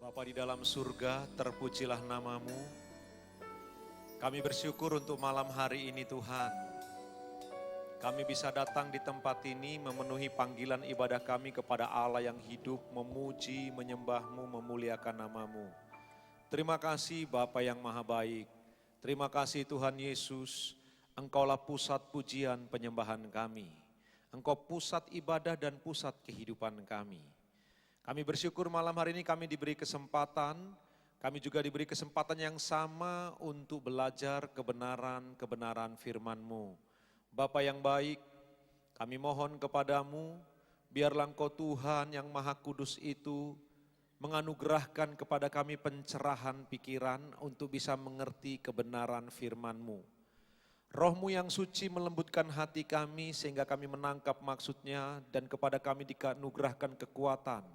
Bapa di dalam surga, terpujilah namamu. Kami bersyukur untuk malam hari ini Tuhan. Kami bisa datang di tempat ini memenuhi panggilan ibadah kami kepada Allah yang hidup, memuji, menyembahmu, memuliakan namamu. Terima kasih Bapa yang maha baik. Terima kasih Tuhan Yesus, Engkaulah pusat pujian penyembahan kami. Engkau pusat ibadah dan pusat kehidupan kami. Kami bersyukur malam hari ini kami diberi kesempatan, kami juga diberi kesempatan yang sama untuk belajar kebenaran firman-Mu. Bapa yang baik, kami mohon kepadamu, biarlah Engkau Tuhan yang Maha Kudus itu menganugerahkan kepada kami pencerahan pikiran untuk bisa mengerti kebenaran firman-Mu. Roh-Mu yang suci melembutkan hati kami sehingga kami menangkap maksudnya dan kepada kami dikanugerahkan kekuatan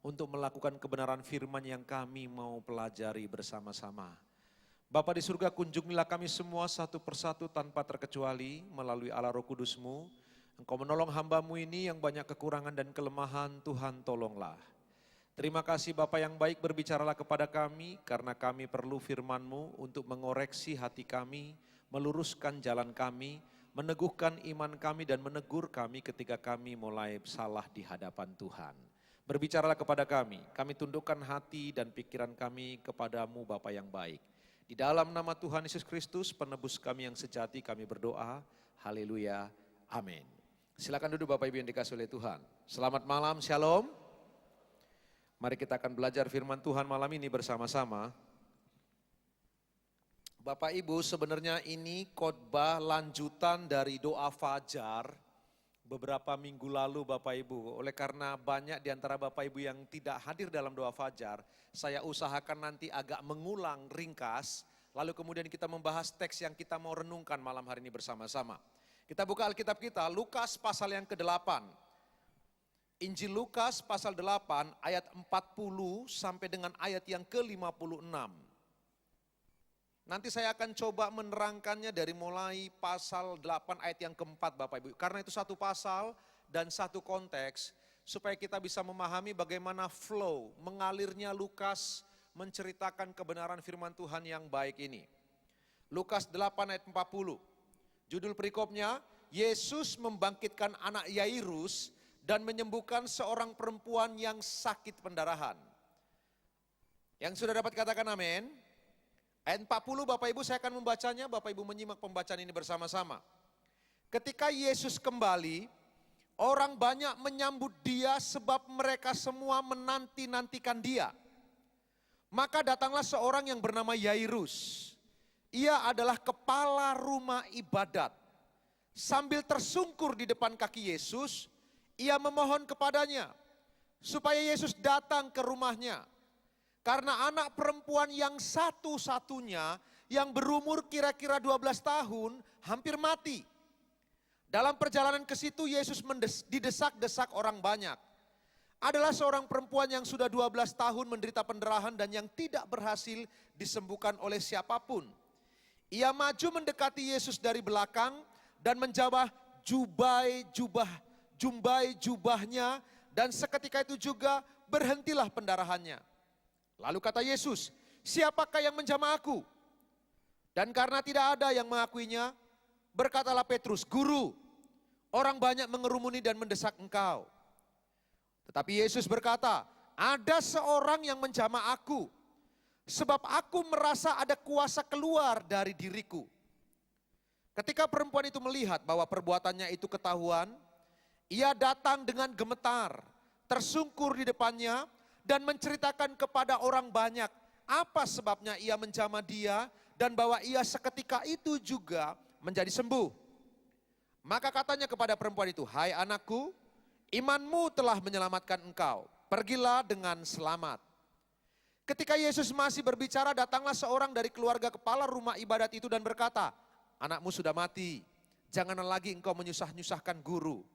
untuk melakukan kebenaran firman yang kami mau pelajari bersama-sama. Bapa di surga, kunjungilah kami semua satu persatu tanpa terkecuali melalui Allah Roh Kudus-Mu. Engkau menolong hamba-Mu ini yang banyak kekurangan dan kelemahan, Tuhan tolonglah. Terima kasih Bapa yang baik, berbicaralah kepada kami karena kami perlu firman-Mu untuk mengoreksi hati kami, meluruskan jalan kami, meneguhkan iman kami dan menegur kami ketika kami mulai salah di hadapan Tuhan. Berbicaralah kepada kami tundukkan hati dan pikiran kami kepadamu Bapa yang baik. Di dalam nama Tuhan Yesus Kristus, penebus kami yang sejati, kami berdoa. Haleluya, amin. Silakan duduk Bapak Ibu yang dikasihi oleh Tuhan. Selamat malam, shalom. Mari kita akan belajar firman Tuhan malam ini bersama-sama. Bapak Ibu, sebenarnya ini khotbah lanjutan dari doa fajar beberapa minggu lalu Bapak Ibu. Oleh karena banyak di antara Bapak Ibu yang tidak hadir dalam doa fajar, saya usahakan nanti agak mengulang ringkas, lalu kemudian kita membahas teks yang kita mau renungkan malam hari ini bersama-sama. Kita buka Alkitab kita, Lukas pasal yang ke-8. Injil Lukas pasal 8 ayat 40 sampai dengan ayat yang ke-56. Nanti saya akan coba menerangkannya dari mulai pasal 8 ayat yang keempat Bapak Ibu. Karena itu satu pasal dan satu konteks supaya kita bisa memahami bagaimana flow, mengalirnya Lukas menceritakan kebenaran firman Tuhan yang baik ini. Lukas 8 ayat 40. Judul perikopnya, Yesus membangkitkan anak Yairus dan menyembuhkan seorang perempuan yang sakit pendarahan. Yang sudah dapat katakan amin. Ayat 40 Bapak Ibu saya akan membacanya, Bapak Ibu menyimak pembacaan ini bersama-sama. Ketika Yesus kembali, orang banyak menyambut dia sebab mereka semua menanti-nantikan dia. Maka datanglah seorang yang bernama Yairus. Ia adalah kepala rumah ibadat. Sambil tersungkur di depan kaki Yesus, ia memohon kepadanya supaya Yesus datang ke rumahnya. Karena anak perempuan yang satu-satunya yang berumur kira-kira 12 tahun hampir mati. Dalam perjalanan ke situ Yesus didesak-desak orang banyak. Adalah seorang perempuan yang sudah 12 tahun menderita pendarahan dan yang tidak berhasil disembuhkan oleh siapapun. Ia maju mendekati Yesus dari belakang dan menjamah jumbai jubahnya dan seketika itu juga berhentilah pendarahannya. Lalu kata Yesus, siapakah yang menjamah aku? Dan karena tidak ada yang mengakuinya, berkatalah Petrus, Guru, orang banyak mengerumuni dan mendesak engkau. Tetapi Yesus berkata, ada seorang yang menjamah aku, sebab aku merasa ada kuasa keluar dari diriku. Ketika perempuan itu melihat bahwa perbuatannya itu ketahuan, ia datang dengan gemetar, tersungkur di depannya, dan menceritakan kepada orang banyak apa sebabnya ia menjamah dia dan bahwa ia seketika itu juga menjadi sembuh. Maka katanya kepada perempuan itu, hai anakku, imanmu telah menyelamatkan engkau, pergilah dengan selamat. Ketika Yesus masih berbicara, datanglah seorang dari keluarga kepala rumah ibadat itu dan berkata, anakmu sudah mati, janganlah lagi engkau menyusah-nyusahkan guru.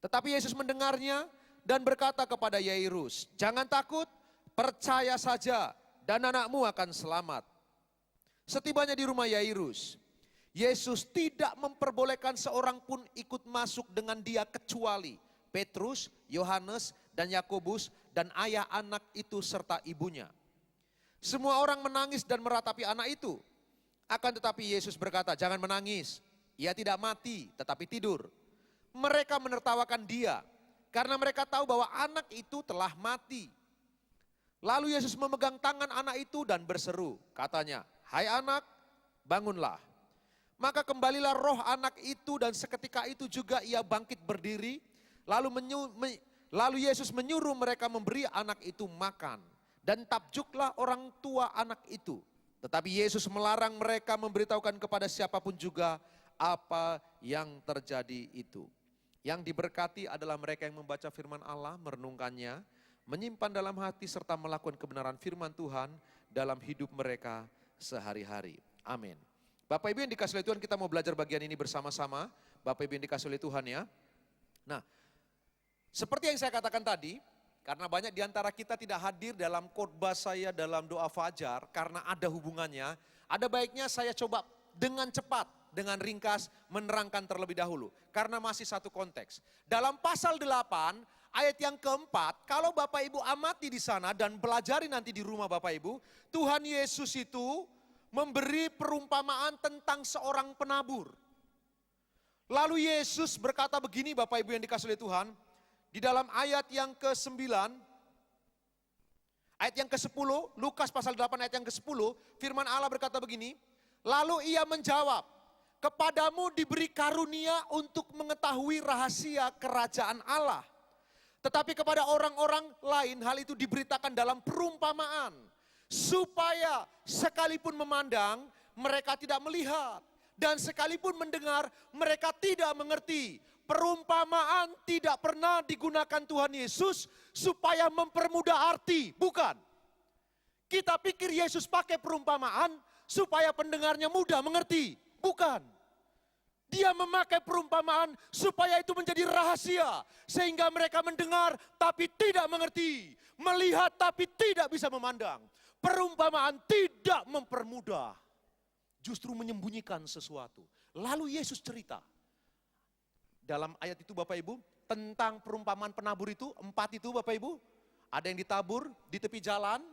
Tetapi Yesus mendengarnya dan berkata kepada Yairus, jangan takut, percaya saja dan anakmu akan selamat. Setibanya di rumah Yairus, Yesus tidak memperbolehkan seorang pun ikut masuk dengan dia kecuali Petrus, Yohanes, dan Yakobus dan ayah anak itu serta ibunya. Semua orang menangis dan meratapi anak itu. Akan tetapi Yesus berkata, jangan menangis. Ia tidak mati, tetapi tidur. Mereka menertawakan dia, karena mereka tahu bahwa anak itu telah mati. Lalu Yesus memegang tangan anak itu dan berseru, katanya, hai anak, bangunlah. Maka kembalilah roh anak itu dan seketika itu juga ia bangkit berdiri. Lalu Yesus menyuruh mereka memberi anak itu makan. Dan takjublah orang tua anak itu. Tetapi Yesus melarang mereka memberitahukan kepada siapapun juga apa yang terjadi itu. Yang diberkati adalah mereka yang membaca firman Allah, merenungkannya, menyimpan dalam hati serta melakukan kebenaran firman Tuhan dalam hidup mereka sehari-hari. Amin. Bapak Ibu yang dikasihi oleh Tuhan, kita mau belajar bagian ini bersama-sama. Bapak Ibu yang dikasihi oleh Tuhan ya. Nah, seperti yang saya katakan tadi, karena banyak di antara kita tidak hadir dalam khotbah saya dalam doa fajar karena ada hubungannya, ada baiknya saya coba dengan cepat, dengan ringkas menerangkan terlebih dahulu. Karena masih satu konteks. Dalam pasal 8 ayat yang keempat, kalau Bapak Ibu amati di sana dan pelajari nanti di rumah Bapak Ibu, Tuhan Yesus itu memberi perumpamaan tentang seorang penabur. Lalu Yesus berkata begini Bapak Ibu yang dikasihi oleh Tuhan, di dalam ayat yang ke-9, ayat yang ke-10, Lukas pasal 8 ayat yang ke-10, firman Allah berkata begini, lalu ia menjawab, kepadamu diberi karunia untuk mengetahui rahasia kerajaan Allah. Tetapi kepada orang-orang lain hal itu diberitakan dalam perumpamaan. Supaya sekalipun memandang mereka tidak melihat. Dan sekalipun mendengar mereka tidak mengerti. Perumpamaan tidak pernah digunakan Tuhan Yesus supaya mempermudah arti. Bukan. Kita pikir Yesus pakai perumpamaan supaya pendengarnya mudah mengerti. Bukan. Dia memakai perumpamaan supaya itu menjadi rahasia. Sehingga mereka mendengar tapi tidak mengerti. Melihat tapi tidak bisa memandang. Perumpamaan tidak mempermudah. Justru menyembunyikan sesuatu. Lalu Yesus cerita. Dalam ayat itu Bapak Ibu. Tentang perumpamaan penabur itu. 4 itu Bapak Ibu. Ada yang ditabur di tepi jalan.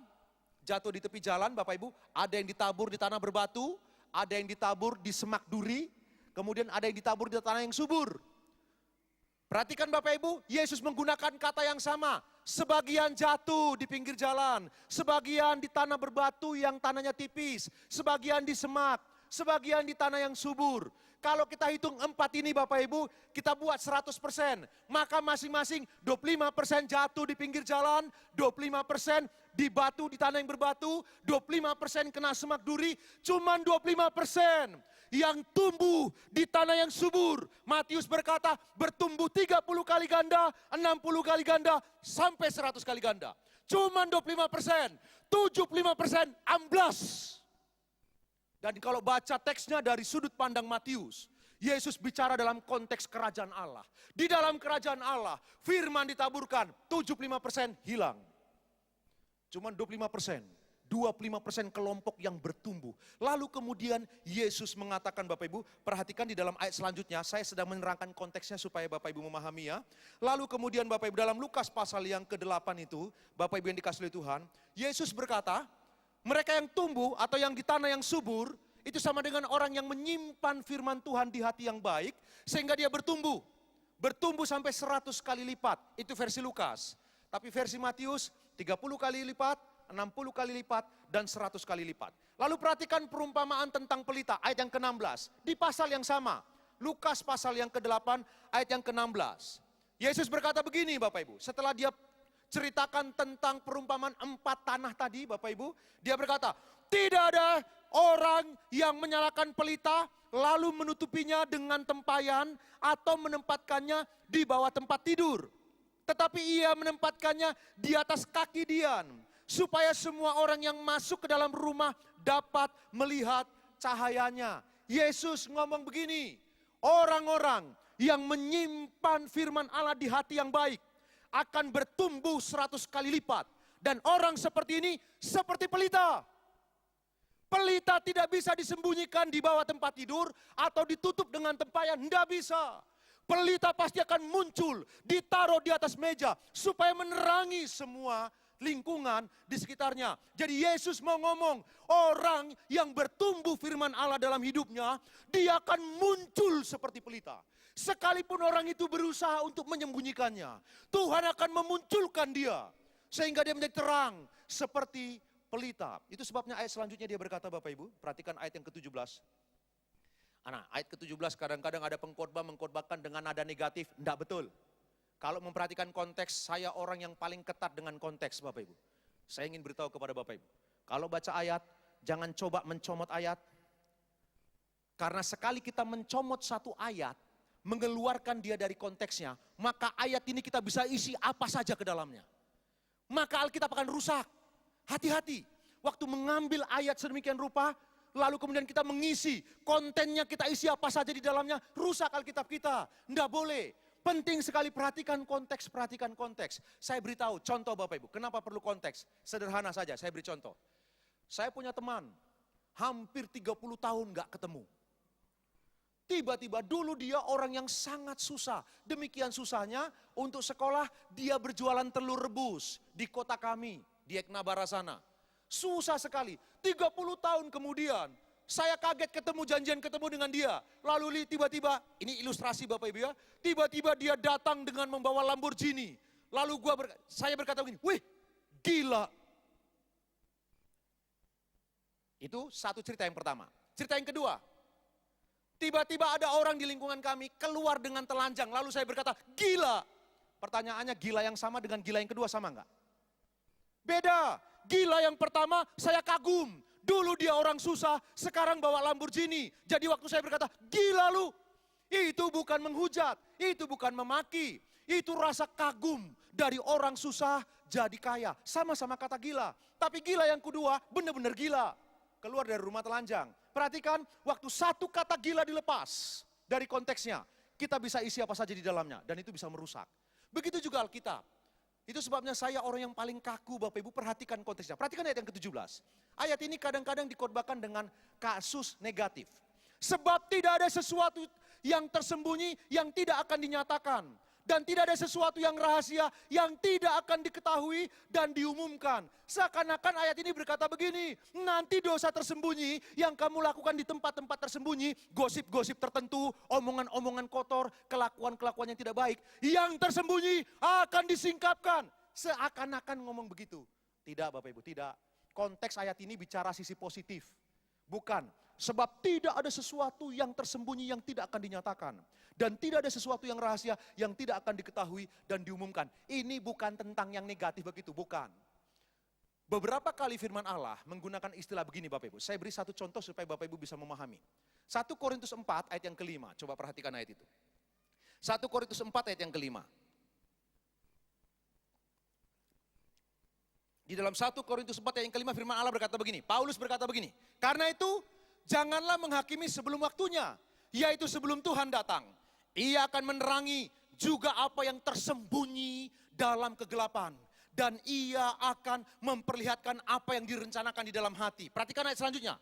Jatuh di tepi jalan Bapak Ibu. Ada yang ditabur di tanah berbatu. Ada yang ditabur di semak duri. Kemudian ada yang ditabur di tanah yang subur. Perhatikan Bapak Ibu, Yesus menggunakan kata yang sama. Sebagian jatuh di pinggir jalan, sebagian di tanah berbatu yang tanahnya tipis, sebagian di semak, sebagian di tanah yang subur. Kalau kita hitung 4 ini Bapak Ibu, kita buat 100%. Maka masing-masing 25% jatuh di pinggir jalan, 25% di batu, di tanah yang berbatu, 25% kena semak duri, cuman 25% yang tumbuh di tanah yang subur. Matius berkata bertumbuh 30 kali ganda, 60 kali ganda, sampai 100 kali ganda. Cuman 25%, 75% amblas. Dan kalau baca teksnya dari sudut pandang Matius, Yesus bicara dalam konteks kerajaan Allah. Di dalam kerajaan Allah, firman ditaburkan, 75% hilang. Cuman 25%. 25% kelompok yang bertumbuh. Lalu kemudian Yesus mengatakan Bapak Ibu, perhatikan di dalam ayat selanjutnya, saya sedang menerangkan konteksnya supaya Bapak Ibu memahami ya. Lalu kemudian Bapak Ibu dalam Lukas pasal yang ke-8 itu, Bapak Ibu yang dikasihi oleh Tuhan, Yesus berkata, mereka yang tumbuh atau yang di tanah yang subur, itu sama dengan orang yang menyimpan firman Tuhan di hati yang baik, sehingga dia bertumbuh. Bertumbuh sampai 100 kali lipat, itu versi Lukas. Tapi versi Matius, 30 kali lipat, 60 kali lipat, dan 100 kali lipat. Lalu perhatikan perumpamaan tentang pelita, ayat yang ke-16. Di pasal yang sama, Lukas pasal yang ke-8, ayat yang ke-16. Yesus berkata begini Bapak Ibu, setelah dia ceritakan tentang perumpamaan 4 tanah tadi Bapak Ibu, dia berkata, tidak ada orang yang menyalakan pelita, lalu menutupinya dengan tempayan, atau menempatkannya di bawah tempat tidur. Tetapi ia menempatkannya di atas kaki dian, supaya semua orang yang masuk ke dalam rumah dapat melihat cahayanya. Yesus ngomong begini, orang-orang yang menyimpan firman Allah di hati yang baik akan bertumbuh 100 kali lipat. Dan orang seperti ini seperti pelita. Pelita tidak bisa disembunyikan di bawah tempat tidur atau ditutup dengan tempayan, tidak bisa. pelita pasti akan muncul, ditaruh di atas meja, supaya menerangi semua lingkungan di sekitarnya. Jadi Yesus mau ngomong, orang yang bertumbuh firman Allah dalam hidupnya, dia akan muncul seperti pelita. Sekalipun orang itu berusaha untuk menyembunyikannya, Tuhan akan memunculkan dia, sehingga dia menjadi terang seperti pelita. Itu sebabnya ayat selanjutnya dia berkata, Bapak Ibu, perhatikan ayat yang ke-17. Nah, ayat ke-17 kadang-kadang ada pengkhotbah mengkhotbahkan dengan nada negatif, enggak betul. Kalau memperhatikan konteks, saya orang yang paling ketat dengan konteks, Bapak Ibu. Saya ingin beritahu kepada Bapak Ibu, kalau baca ayat, jangan coba mencomot ayat. Karena sekali kita mencomot satu ayat, mengeluarkan dia dari konteksnya, maka ayat ini kita bisa isi apa saja ke dalamnya. Maka Alkitab akan rusak. Hati-hati, waktu mengambil ayat sedemikian rupa, lalu kemudian kita mengisi, kontennya kita isi apa saja di dalamnya, rusak Alkitab kita. Enggak boleh. Penting sekali perhatikan konteks, perhatikan konteks. Saya beritahu, contoh Bapak Ibu, kenapa perlu konteks? Sederhana saja, saya beri contoh. Saya punya teman, hampir 30 tahun gak ketemu. Tiba-tiba dulu dia orang yang sangat susah. Demikian susahnya untuk sekolah dia berjualan telur rebus di kota kami, di Eknabara sana. Susah sekali, 30 tahun kemudian. Saya kaget janjian ketemu dengan dia. Lalu tiba-tiba, ini ilustrasi Bapak Ibu ya. Tiba-tiba dia datang dengan membawa Lamborghini. Lalu saya berkata begini, wih gila. Itu satu cerita yang pertama. Cerita yang kedua, tiba-tiba ada orang di lingkungan kami keluar dengan telanjang. Lalu saya berkata, gila. Pertanyaannya, gila yang sama dengan gila yang kedua sama enggak? Beda. Gila yang pertama saya kagum. Dulu dia orang susah, sekarang bawa Lamborghini. Jadi waktu saya berkata, gila lu. Itu bukan menghujat, itu bukan memaki. Itu rasa kagum dari orang susah jadi kaya. Sama-sama kata gila. Tapi gila yang kedua benar-benar gila. Keluar dari rumah telanjang. Perhatikan, waktu satu kata gila dilepas dari konteksnya, kita bisa isi apa saja di dalamnya. Dan itu bisa merusak. Begitu juga Alkitab. Itu sebabnya saya orang yang paling kaku, Bapak Ibu, perhatikan konteksnya. Perhatikan ayat yang ke-17. Ayat ini kadang-kadang dikhotbahkan dengan kasus negatif. Sebab tidak ada sesuatu yang tersembunyi yang tidak akan dinyatakan. Dan tidak ada sesuatu yang rahasia yang tidak akan diketahui dan diumumkan. Seakan-akan ayat ini berkata begini, nanti dosa tersembunyi yang kamu lakukan di tempat-tempat tersembunyi, gosip-gosip tertentu, omongan-omongan kotor, kelakuan-kelakuan yang tidak baik, yang tersembunyi akan disingkapkan. Seakan-akan ngomong begitu. Tidak Bapak Ibu, tidak. Konteks ayat ini bicara sisi positif. Bukan, sebab tidak ada sesuatu yang tersembunyi yang tidak akan dinyatakan. Dan tidak ada sesuatu yang rahasia yang tidak akan diketahui dan diumumkan. Ini bukan tentang yang negatif begitu, bukan. Beberapa kali firman Allah menggunakan istilah begini Bapak Ibu. Saya beri satu contoh supaya Bapak Ibu bisa memahami. 1 Korintus 4 ayat yang kelima, coba perhatikan ayat itu. 1 Korintus 4 ayat yang kelima. Di dalam 1 Korintus 4 ayat yang kelima firman Allah berkata begini. Paulus berkata begini. Karena itu janganlah menghakimi sebelum waktunya. Yaitu sebelum Tuhan datang. Ia akan menerangi juga apa yang tersembunyi dalam kegelapan. Dan ia akan memperlihatkan apa yang direncanakan di dalam hati. Perhatikan ayat selanjutnya.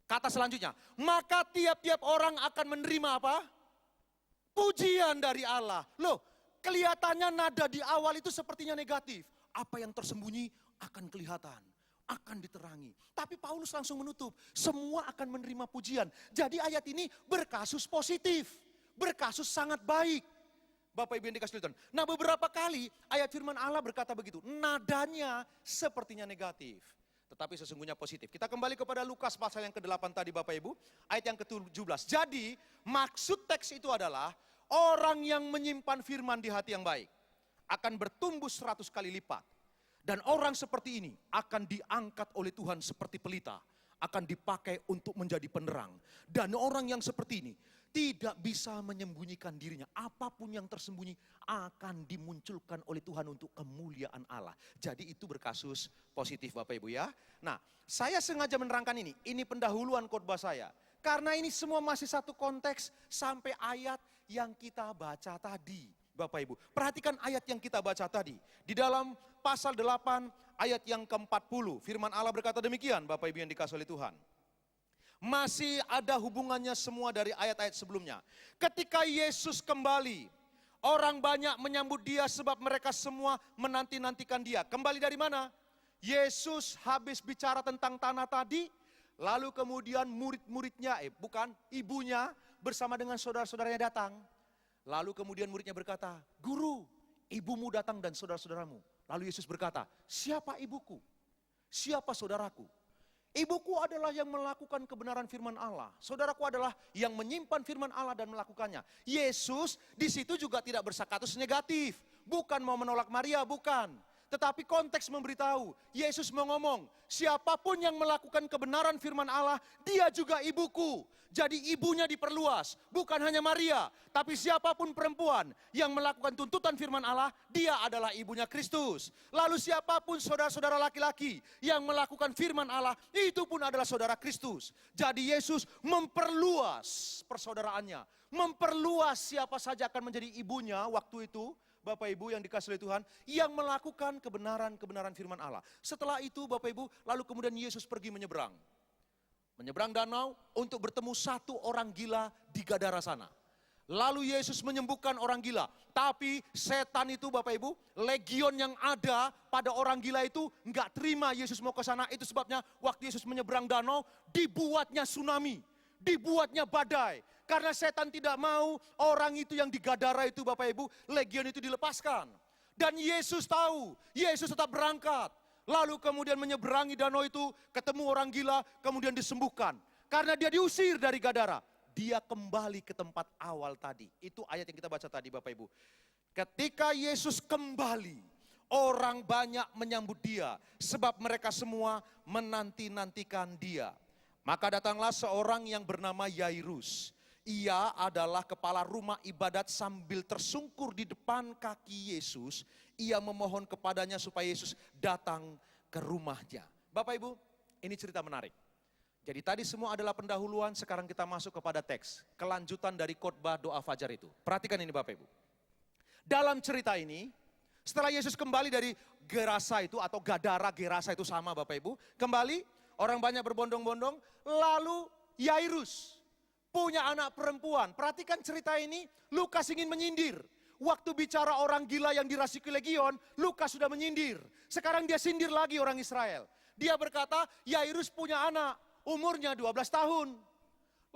Kata selanjutnya. Maka tiap-tiap orang akan menerima apa? Pujian dari Allah. Loh, kelihatannya nada di awal itu sepertinya negatif. Apa yang tersembunyi akan kelihatan, akan diterangi. Tapi Paulus langsung menutup, semua akan menerima pujian. Jadi ayat ini berkasus positif, berkasus sangat baik. Bapak Ibu yang dikasih Tuhan. Nah beberapa kali ayat firman Allah berkata begitu, nadanya sepertinya negatif. Tetapi sesungguhnya positif. Kita kembali kepada Lukas pasal yang ke-8 tadi Bapak Ibu, ayat yang ke-17. Jadi maksud teks itu adalah orang yang menyimpan firman di hati yang baik akan bertumbuh 100 kali lipat. Dan orang seperti ini akan diangkat oleh Tuhan seperti pelita. Akan dipakai untuk menjadi penerang. Dan orang yang seperti ini tidak bisa menyembunyikan dirinya. Apapun yang tersembunyi akan dimunculkan oleh Tuhan untuk kemuliaan Allah. Jadi itu berkasus positif Bapak Ibu ya. Nah, saya sengaja menerangkan ini. Ini pendahuluan khotbah saya. Karena ini semua masih satu konteks sampai ayat yang kita baca tadi. Bapak Ibu, perhatikan ayat yang kita baca tadi. Di dalam pasal 8 ayat yang ke-40. Firman Allah berkata demikian Bapak Ibu yang dikasihi oleh Tuhan. Masih ada hubungannya semua dari ayat-ayat sebelumnya. Ketika Yesus kembali, orang banyak menyambut dia sebab mereka semua menanti-nantikan dia. Kembali dari mana? Yesus habis bicara tentang tanah tadi, lalu kemudian murid-muridnya, ibunya bersama dengan saudara-saudaranya datang. Lalu kemudian muridnya berkata, "Guru, ibumu datang dan saudara-saudaramu." Lalu Yesus berkata, "Siapa ibuku? Siapa saudaraku? Ibuku adalah yang melakukan kebenaran firman Allah. Saudaraku adalah yang menyimpan firman Allah dan melakukannya." Yesus di situ juga tidak berstatus negatif. Bukan mau menolak Maria, bukan. Tetapi konteks memberitahu, Yesus mau ngomong, siapapun yang melakukan kebenaran firman Allah, dia juga ibuku. Jadi ibunya diperluas, bukan hanya Maria, tapi siapapun perempuan yang melakukan tuntutan firman Allah, dia adalah ibunya Kristus. Lalu siapapun saudara-saudara laki-laki yang melakukan firman Allah, itu pun adalah saudara Kristus. Jadi Yesus memperluas persaudaraannya, memperluas siapa saja akan menjadi ibunya waktu itu, Bapak Ibu yang dikasihi oleh Tuhan, yang melakukan kebenaran firman Allah. Setelah itu Bapak Ibu, lalu kemudian Yesus pergi menyeberang danau untuk bertemu satu orang gila di Gadara sana. Lalu Yesus menyembuhkan orang gila. Tapi setan itu Bapak Ibu, legion yang ada pada orang gila itu enggak terima Yesus mau ke sana. Itu sebabnya waktu Yesus menyeberang danau, dibuatnya tsunami, dibuatnya badai. Karena setan tidak mau orang itu yang di Gadara itu Bapak Ibu, legion itu dilepaskan. Dan Yesus tahu, Yesus tetap berangkat. Lalu kemudian menyeberangi danau itu, ketemu orang gila, kemudian disembuhkan. Karena dia diusir dari Gadara, dia kembali ke tempat awal tadi. Itu ayat yang kita baca tadi Bapak Ibu. Ketika Yesus kembali, orang banyak menyambut dia, sebab mereka semua menanti-nantikan dia. Maka datanglah seorang yang bernama Yairus. Ia adalah kepala rumah ibadat, sambil tersungkur di depan kaki Yesus. Ia memohon kepadanya supaya Yesus datang ke rumahnya. Bapak Ibu, ini cerita menarik. Jadi tadi semua adalah pendahuluan, sekarang kita masuk kepada teks. Kelanjutan dari khotbah doa fajar itu. Perhatikan ini Bapak Ibu. Dalam cerita ini, setelah Yesus kembali dari Gerasa itu atau Gadara, Gerasa itu sama Bapak Ibu. Kembali, orang banyak berbondong-bondong, lalu Yairus punya anak perempuan. Perhatikan cerita ini, Lukas ingin menyindir. Waktu bicara orang gila yang dirasuki legion, Lukas sudah menyindir. Sekarang dia sindir lagi orang Israel. Dia berkata, Yairus punya anak, umurnya 12 tahun.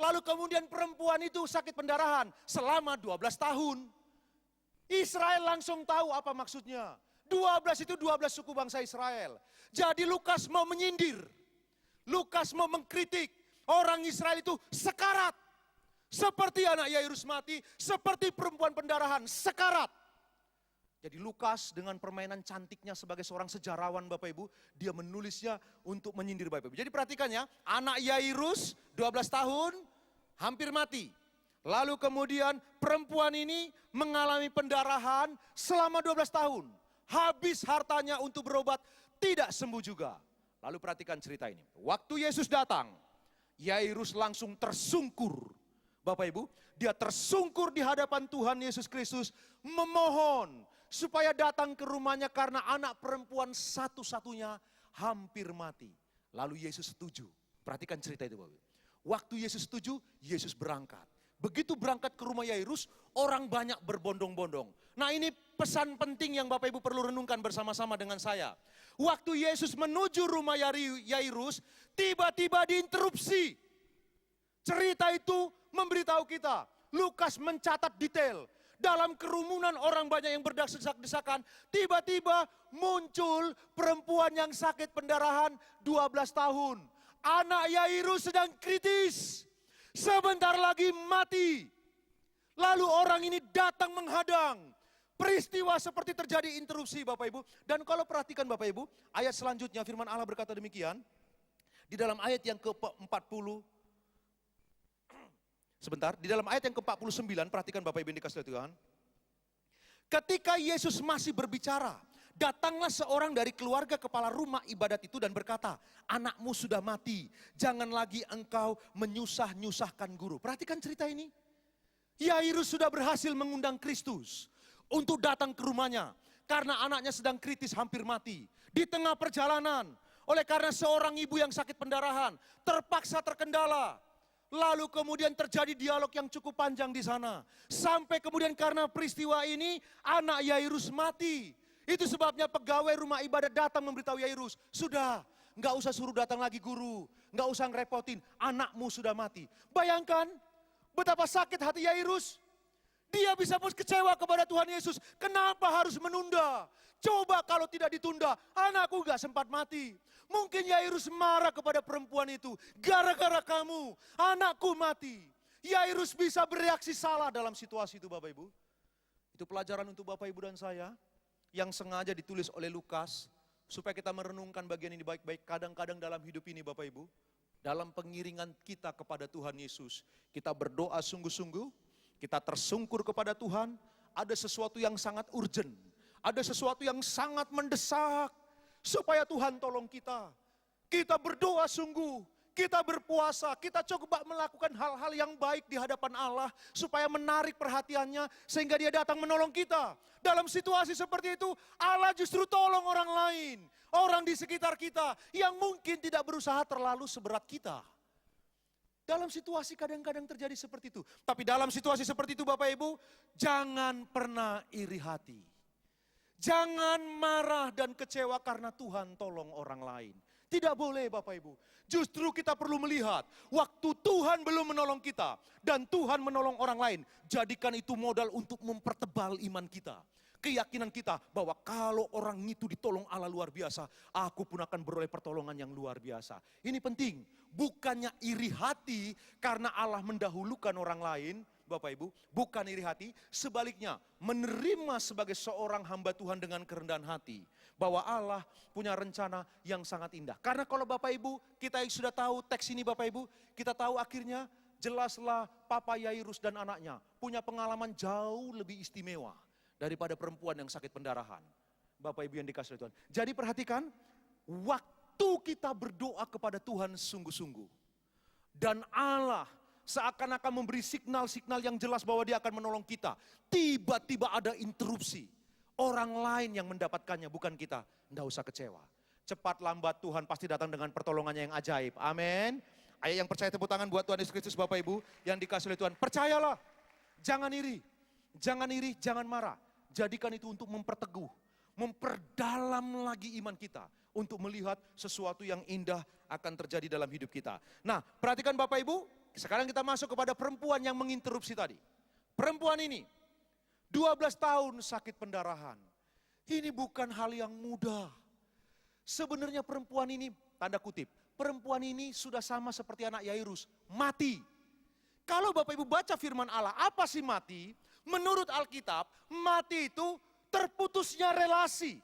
Lalu kemudian perempuan itu sakit pendarahan selama 12 tahun. Israel langsung tahu apa maksudnya. 12 itu 12 suku bangsa Israel. Jadi Lukas mau menyindir. Lukas mau mengkritik. Orang Israel itu sekarat. Seperti anak Yairus mati, seperti perempuan pendarahan, sekarat. Jadi Lukas dengan permainan cantiknya sebagai seorang sejarawan Bapak Ibu, dia menulisnya untuk menyindir Bapak Ibu. Jadi perhatikan ya, anak Yairus 12 tahun hampir mati. Lalu kemudian perempuan ini mengalami pendarahan selama 12 tahun. Habis hartanya untuk berobat, tidak sembuh juga. Lalu perhatikan cerita ini. Waktu Yesus datang, Yairus langsung tersungkur. Bapak Ibu, dia tersungkur di hadapan Tuhan Yesus Kristus, memohon supaya datang ke rumahnya karena anak perempuan satu-satunya hampir mati. Lalu Yesus setuju. Perhatikan cerita itu Bapak Ibu. Waktu Yesus setuju, Yesus berangkat. Begitu berangkat ke rumah Yairus, orang banyak berbondong-bondong. Nah ini pesan penting yang Bapak Ibu perlu renungkan bersama-sama dengan saya. Waktu Yesus menuju rumah Yairus, tiba-tiba diinterupsi. Cerita itu memberitahu kita, Lukas mencatat detail. Dalam kerumunan orang banyak yang berdesak-desakan, tiba-tiba muncul perempuan yang sakit pendarahan 12 tahun. Anak Yairus sedang kritis, sebentar lagi mati. Lalu orang ini datang menghadang. Peristiwa seperti terjadi interupsi Bapak Ibu. Dan kalau perhatikan Bapak Ibu, ayat selanjutnya firman Allah berkata demikian. Di dalam ayat yang ke-40, di dalam ayat yang ke-49, perhatikan Bapak Ibu yang dikasihi Tuhan. Ketika Yesus masih berbicara, datanglah seorang dari keluarga kepala rumah ibadat itu dan berkata, anakmu sudah mati, jangan lagi engkau menyusah-nyusahkan guru. Perhatikan cerita ini. Yairus sudah berhasil mengundang Kristus untuk datang ke rumahnya. Karena anaknya sedang kritis hampir mati. Di tengah perjalanan, Oleh karena seorang ibu yang sakit pendarahan, terpaksa terkendala. Lalu kemudian terjadi dialog yang cukup panjang di sana. Sampai kemudian karena peristiwa ini, anak Yairus mati. Itu sebabnya pegawai rumah ibadat datang memberitahu Yairus, sudah, nggak usah suruh datang lagi guru, nggak usah ngerepotin, anakmu sudah mati. Bayangkan betapa sakit hati Yairus. Dia bisa pun kecewa kepada Tuhan Yesus. Kenapa harus menunda? Coba kalau tidak ditunda, anakku gak sempat mati. Mungkin Yairus marah kepada perempuan itu. Gara-gara kamu, anakku mati. Yairus bisa bereaksi salah dalam situasi itu Bapak Ibu. Itu pelajaran untuk Bapak Ibu dan saya. Yang sengaja ditulis oleh Lukas. Supaya kita merenungkan bagian ini baik-baik. Kadang-kadang dalam hidup ini Bapak Ibu. Dalam pengiringan kita kepada Tuhan Yesus. Kita berdoa sungguh-sungguh. Kita tersungkur kepada Tuhan, ada sesuatu yang sangat urgent, ada sesuatu yang sangat mendesak, supaya Tuhan tolong kita. Kita berdoa sungguh, kita berpuasa, kita coba melakukan hal-hal yang baik di hadapan Allah, supaya menarik perhatiannya, sehingga dia datang menolong kita. Dalam situasi seperti itu, Allah justru tolong orang lain, orang di sekitar kita, yang mungkin tidak berusaha terlalu seberat kita. Dalam situasi kadang-kadang terjadi seperti itu. Tapi dalam situasi seperti itu Bapak Ibu, jangan pernah iri hati. Jangan marah dan kecewa karena Tuhan tolong orang lain. Tidak boleh Bapak Ibu. Justru kita perlu melihat, waktu Tuhan belum menolong kita, dan Tuhan menolong orang lain, jadikan itu modal untuk mempertebal iman kita. Keyakinan kita bahwa kalau orang itu ditolong Allah luar biasa, aku pun akan beroleh pertolongan yang luar biasa. Ini penting, bukannya iri hati karena Allah mendahulukan orang lain, Bapak Ibu, bukan iri hati, sebaliknya menerima sebagai seorang hamba Tuhan dengan kerendahan hati. Bahwa Allah punya rencana yang sangat indah. Karena kalau Bapak Ibu, kita sudah tahu teks ini Bapak Ibu, kita tahu akhirnya jelaslah Papa Yairus dan anaknya punya pengalaman jauh lebih istimewa daripada perempuan yang sakit pendarahan. Bapak Ibu yang dikasihi Tuhan. Jadi perhatikan, waktu kita berdoa kepada Tuhan sungguh-sungguh. Dan Allah seakan-akan memberi signal-signal yang jelas bahwa dia akan menolong kita. Tiba-tiba ada interupsi. Orang lain yang mendapatkannya, bukan kita. Tidak usah kecewa. Cepat lambat Tuhan pasti datang dengan pertolongannya yang ajaib. Amin. Ayo yang percaya tepuk tangan buat Tuhan Yesus Kristus Bapak Ibu yang dikasihi oleh Tuhan. Percayalah, jangan iri. Jangan iri, jangan marah. Jadikan itu untuk memperteguh, memperdalam lagi iman kita. Untuk melihat sesuatu yang indah akan terjadi dalam hidup kita. Nah, perhatikan Bapak Ibu, sekarang kita masuk kepada perempuan yang menginterupsi tadi. Perempuan ini, 12 tahun sakit pendarahan. Ini bukan hal yang mudah. Sebenarnya perempuan ini, tanda kutip, perempuan ini sudah sama seperti anak Yairus, mati. Kalau Bapak Ibu baca firman Allah, apa sih mati? Menurut Alkitab, mati itu terputusnya relasi,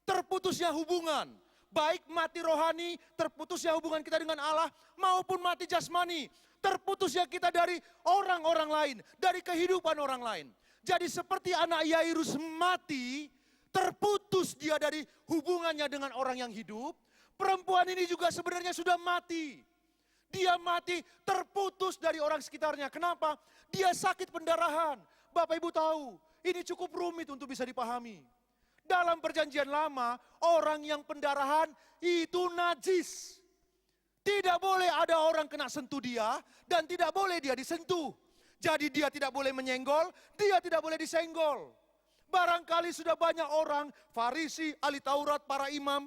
terputusnya hubungan. Baik mati rohani, terputusnya hubungan kita dengan Allah, maupun mati jasmani, terputusnya kita dari orang-orang lain, dari kehidupan orang lain. Jadi seperti anak Yairus mati, terputus dia dari hubungannya dengan orang yang hidup, perempuan ini juga sebenarnya sudah mati. Dia mati terputus dari orang sekitarnya. Kenapa? Dia sakit pendarahan. Bapak Ibu tahu, ini cukup rumit untuk bisa dipahami. Dalam perjanjian lama, orang yang pendarahan itu najis. Tidak boleh ada orang kena sentuh dia, dan tidak boleh dia disentuh. Jadi dia tidak boleh menyenggol, dia tidak boleh disenggol. Barangkali sudah banyak orang, Farisi, ahli Taurat, para imam,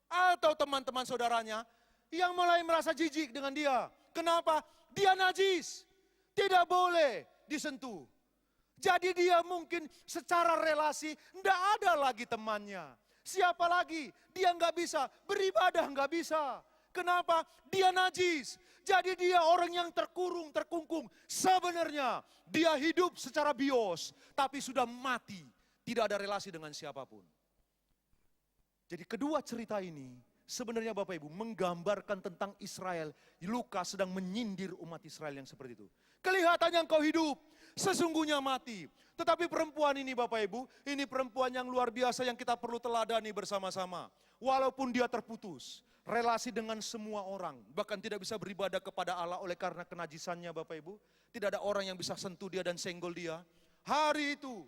atau teman-teman saudaranya, yang mulai merasa jijik dengan dia. Kenapa? Dia najis, tidak boleh disentuh. Jadi dia mungkin secara relasi tidak ada lagi temannya. Siapa lagi? Dia nggak bisa beribadah, nggak bisa. Kenapa? Dia najis. Jadi dia orang yang terkurung, terkungkung. Sebenarnya dia hidup secara bios, tapi sudah mati. Tidak ada relasi dengan siapapun. Jadi kedua cerita ini sebenarnya Bapak Ibu menggambarkan tentang Israel. Lukas sedang menyindir umat Israel yang seperti itu. Kelihatannya engkau hidup, sesungguhnya mati. Tetapi perempuan ini Bapak Ibu, ini perempuan yang luar biasa yang kita perlu teladani bersama-sama. Walaupun dia terputus, relasi dengan semua orang. Bahkan tidak bisa beribadah kepada Allah oleh karena kenajisannya Bapak Ibu. Tidak ada orang yang bisa sentuh dia dan senggol dia. Hari itu,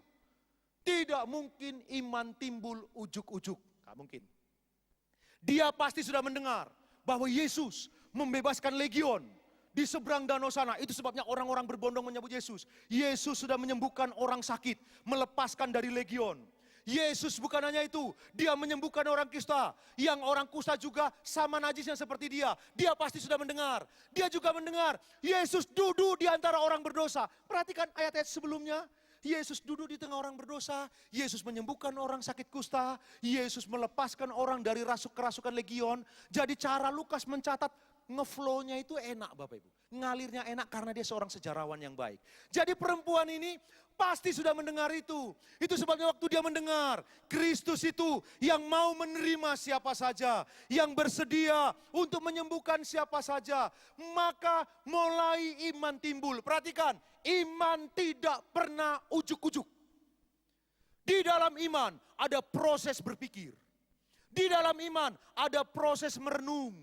tidak mungkin iman timbul ujuk-ujuk. Tidak mungkin. Dia pasti sudah mendengar bahwa Yesus membebaskan legion di seberang danau sana. Itu sebabnya orang-orang berbondong menyambut Yesus. Yesus sudah menyembuhkan orang sakit, melepaskan dari legion. Yesus bukan hanya itu, dia menyembuhkan orang kusta, yang orang kusta juga sama najisnya seperti dia. Dia pasti sudah mendengar. Dia juga mendengar Yesus duduk di antara orang berdosa. Perhatikan ayat-ayat sebelumnya. Yesus duduk di tengah orang berdosa, Yesus menyembuhkan orang sakit kusta, Yesus melepaskan orang dari kerasukan legion. Jadi cara Lukas mencatat ngeflow-nya itu enak Bapak Ibu. Ngalirnya enak karena dia seorang sejarawan yang baik. Jadi perempuan ini pasti sudah mendengar itu. Itu sebabnya waktu dia mendengar Kristus itu yang mau menerima siapa saja, yang bersedia untuk menyembuhkan siapa saja, maka mulai iman timbul. Perhatikan, iman tidak pernah ujuk-ujuk. Di dalam iman ada proses berpikir. Di dalam iman ada proses merenung.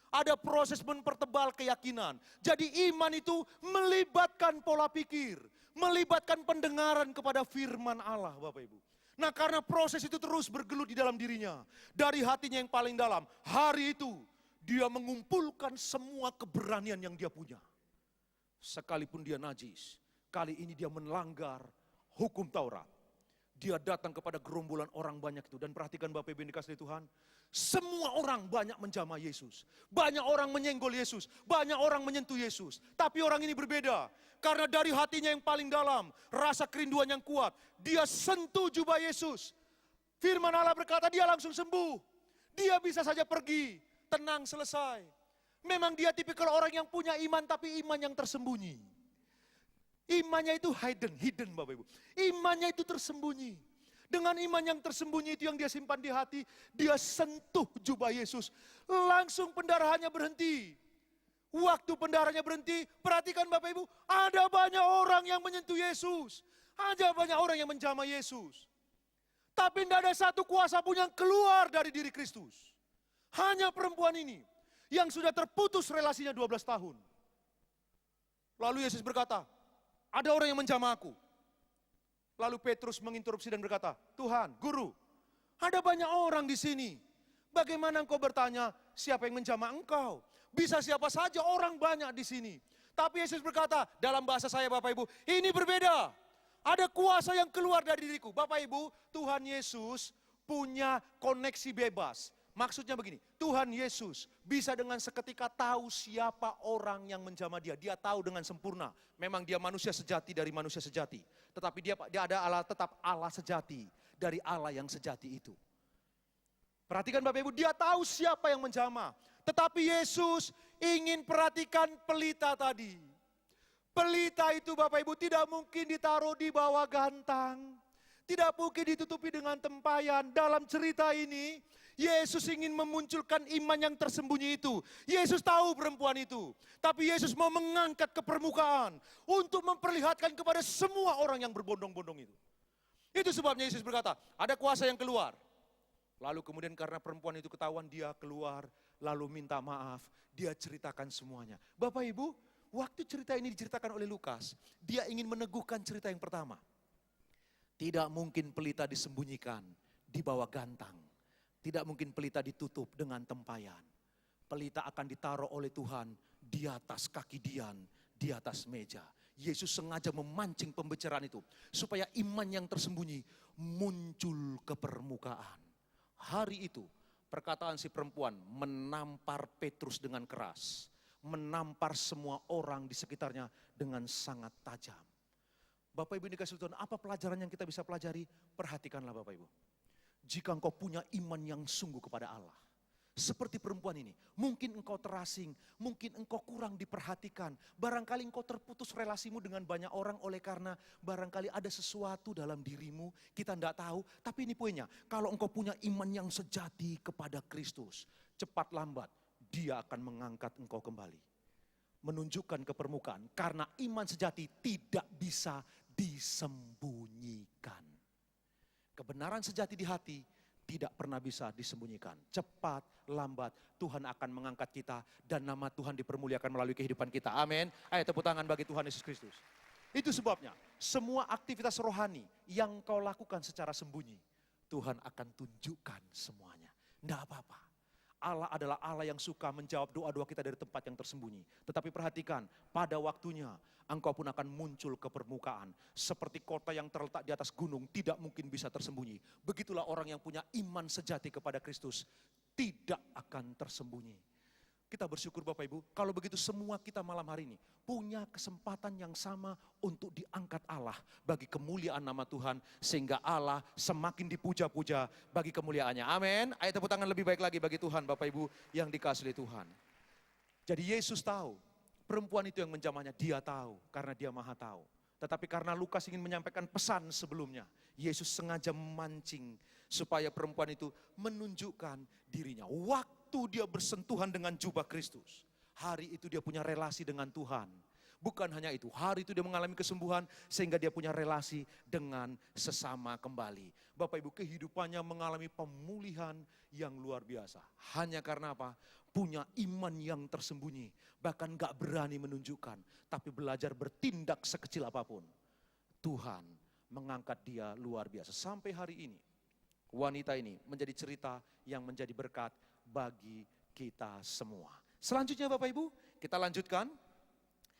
Ada proses mempertebal keyakinan. Jadi iman itu melibatkan pola pikir. Melibatkan pendengaran kepada firman Allah Bapak Ibu. Nah karena proses itu terus bergelut di dalam dirinya. Dari hatinya yang paling dalam. Hari itu dia mengumpulkan semua keberanian yang dia punya. Sekalipun dia najis. Kali ini dia melanggar hukum Taurat. Dia datang kepada gerombolan orang banyak itu. Dan perhatikan Bapak Ibu yang dikasihi Tuhan. Semua orang banyak menjamah Yesus. Banyak orang menyenggol Yesus. Banyak orang menyentuh Yesus. Tapi orang ini berbeda. Karena dari hatinya yang paling dalam. Rasa kerinduan yang kuat. Dia sentuh jubah Yesus. Firman Allah berkata dia langsung sembuh. Dia bisa saja pergi. Tenang, selesai. Memang dia tipikal orang yang punya iman tapi iman yang tersembunyi. Imannya itu hidden Bapak Ibu. Imannya itu tersembunyi. Dengan iman yang tersembunyi itu yang dia simpan di hati, dia sentuh jubah Yesus. Langsung pendarahannya berhenti. Waktu pendarahannya berhenti, perhatikan Bapak Ibu, ada banyak orang yang menyentuh Yesus. Ada banyak orang yang menjamah Yesus. Tapi tidak ada satu kuasa pun yang keluar dari diri Kristus. Hanya perempuan ini yang sudah terputus relasinya 12 tahun. Lalu Yesus berkata, ada orang yang menjamah aku. Lalu Petrus menginterupsi dan berkata, Tuhan, Guru, ada banyak orang di sini. Bagaimana engkau bertanya siapa yang menjamah engkau? Bisa siapa saja, orang banyak di sini. Tapi Yesus berkata, dalam bahasa saya Bapak Ibu, ini berbeda. Ada kuasa yang keluar dari diriku. Bapak Ibu, Tuhan Yesus punya koneksi bebas. Maksudnya begini, Tuhan Yesus bisa dengan seketika tahu siapa orang yang menjamah dia. Dia tahu dengan sempurna. Memang dia manusia sejati dari manusia sejati. Tetapi dia ada Allah, tetap Allah sejati dari Allah yang sejati itu. Perhatikan Bapak Ibu, dia tahu siapa yang menjamah. Tetapi Yesus ingin perhatikan pelita tadi. Pelita itu Bapak Ibu tidak mungkin ditaruh di bawah gantang. Tidak mungkin ditutupi dengan tempayan. Dalam cerita ini, Yesus ingin memunculkan iman yang tersembunyi itu. Yesus tahu perempuan itu. Tapi Yesus mau mengangkat ke permukaan. Untuk memperlihatkan kepada semua orang yang berbondong-bondong itu. Itu sebabnya Yesus berkata, ada kuasa yang keluar. Lalu kemudian karena perempuan itu ketahuan, dia keluar. Lalu minta maaf. Dia ceritakan semuanya. Bapak Ibu, waktu cerita ini diceritakan oleh Lukas, dia ingin meneguhkan cerita yang pertama. Tidak mungkin pelita disembunyikan di bawah gantang. Tidak mungkin pelita ditutup dengan tempayan. Pelita akan ditaruh oleh Tuhan di atas kaki Dian, di atas meja. Yesus sengaja memancing pembicaraan itu. Supaya iman yang tersembunyi muncul ke permukaan. Hari itu perkataan si perempuan menampar Petrus dengan keras. Menampar semua orang di sekitarnya dengan sangat tajam. Bapak Ibu dikasih Tuhan, apa pelajaran yang kita bisa pelajari? Perhatikanlah Bapak Ibu. Jika engkau punya iman yang sungguh kepada Allah. Seperti perempuan ini. Mungkin engkau terasing. Mungkin engkau kurang diperhatikan. Barangkali engkau terputus relasimu dengan banyak orang oleh karena barangkali ada sesuatu dalam dirimu. Kita tidak tahu. Tapi ini poinnya. Kalau engkau punya iman yang sejati kepada Kristus. Cepat lambat. Dia akan mengangkat engkau kembali. Menunjukkan ke permukaan. Karena iman sejati tidak bisa disembunyikan. Kebenaran sejati di hati tidak pernah bisa disembunyikan. Cepat, lambat, Tuhan akan mengangkat kita dan nama Tuhan dipermuliakan melalui kehidupan kita. Amin. Ayo tepuk tangan bagi Tuhan Yesus Kristus. Itu sebabnya semua aktivitas rohani yang kau lakukan secara sembunyi, Tuhan akan tunjukkan semuanya. Tidak apa-apa. Allah adalah Allah yang suka menjawab doa-doa kita dari tempat yang tersembunyi. Tetapi perhatikan, pada waktunya engkau pun akan muncul ke permukaan. Seperti kota yang terletak di atas gunung, tidak mungkin bisa tersembunyi. Begitulah orang yang punya iman sejati kepada Kristus, tidak akan tersembunyi. Kita bersyukur Bapak Ibu, kalau begitu semua kita malam hari ini punya kesempatan yang sama untuk diangkat Allah bagi kemuliaan nama Tuhan. Sehingga Allah semakin dipuja-puja bagi kemuliaannya. Amin. Ayo tepuk tangan lebih baik lagi bagi Tuhan Bapak Ibu yang dikasihi Tuhan. Jadi Yesus tahu, perempuan itu yang menjamahnya, dia tahu karena dia maha tahu. Tetapi karena Lukas ingin menyampaikan pesan sebelumnya, Yesus sengaja memancing supaya perempuan itu menunjukkan dirinya. Waktu dia bersentuhan dengan jubah Kristus, hari itu dia punya relasi dengan Tuhan. Bukan hanya itu, hari itu dia mengalami kesembuhan sehingga dia punya relasi dengan sesama kembali. Bapak Ibu, kehidupannya mengalami pemulihan yang luar biasa. Hanya karena apa? Punya iman yang tersembunyi, bahkan gak berani menunjukkan, tapi belajar bertindak sekecil apapun. Tuhan mengangkat dia luar biasa. Sampai hari ini, wanita ini menjadi cerita yang menjadi berkat bagi kita semua. Selanjutnya Bapak Ibu, kita lanjutkan.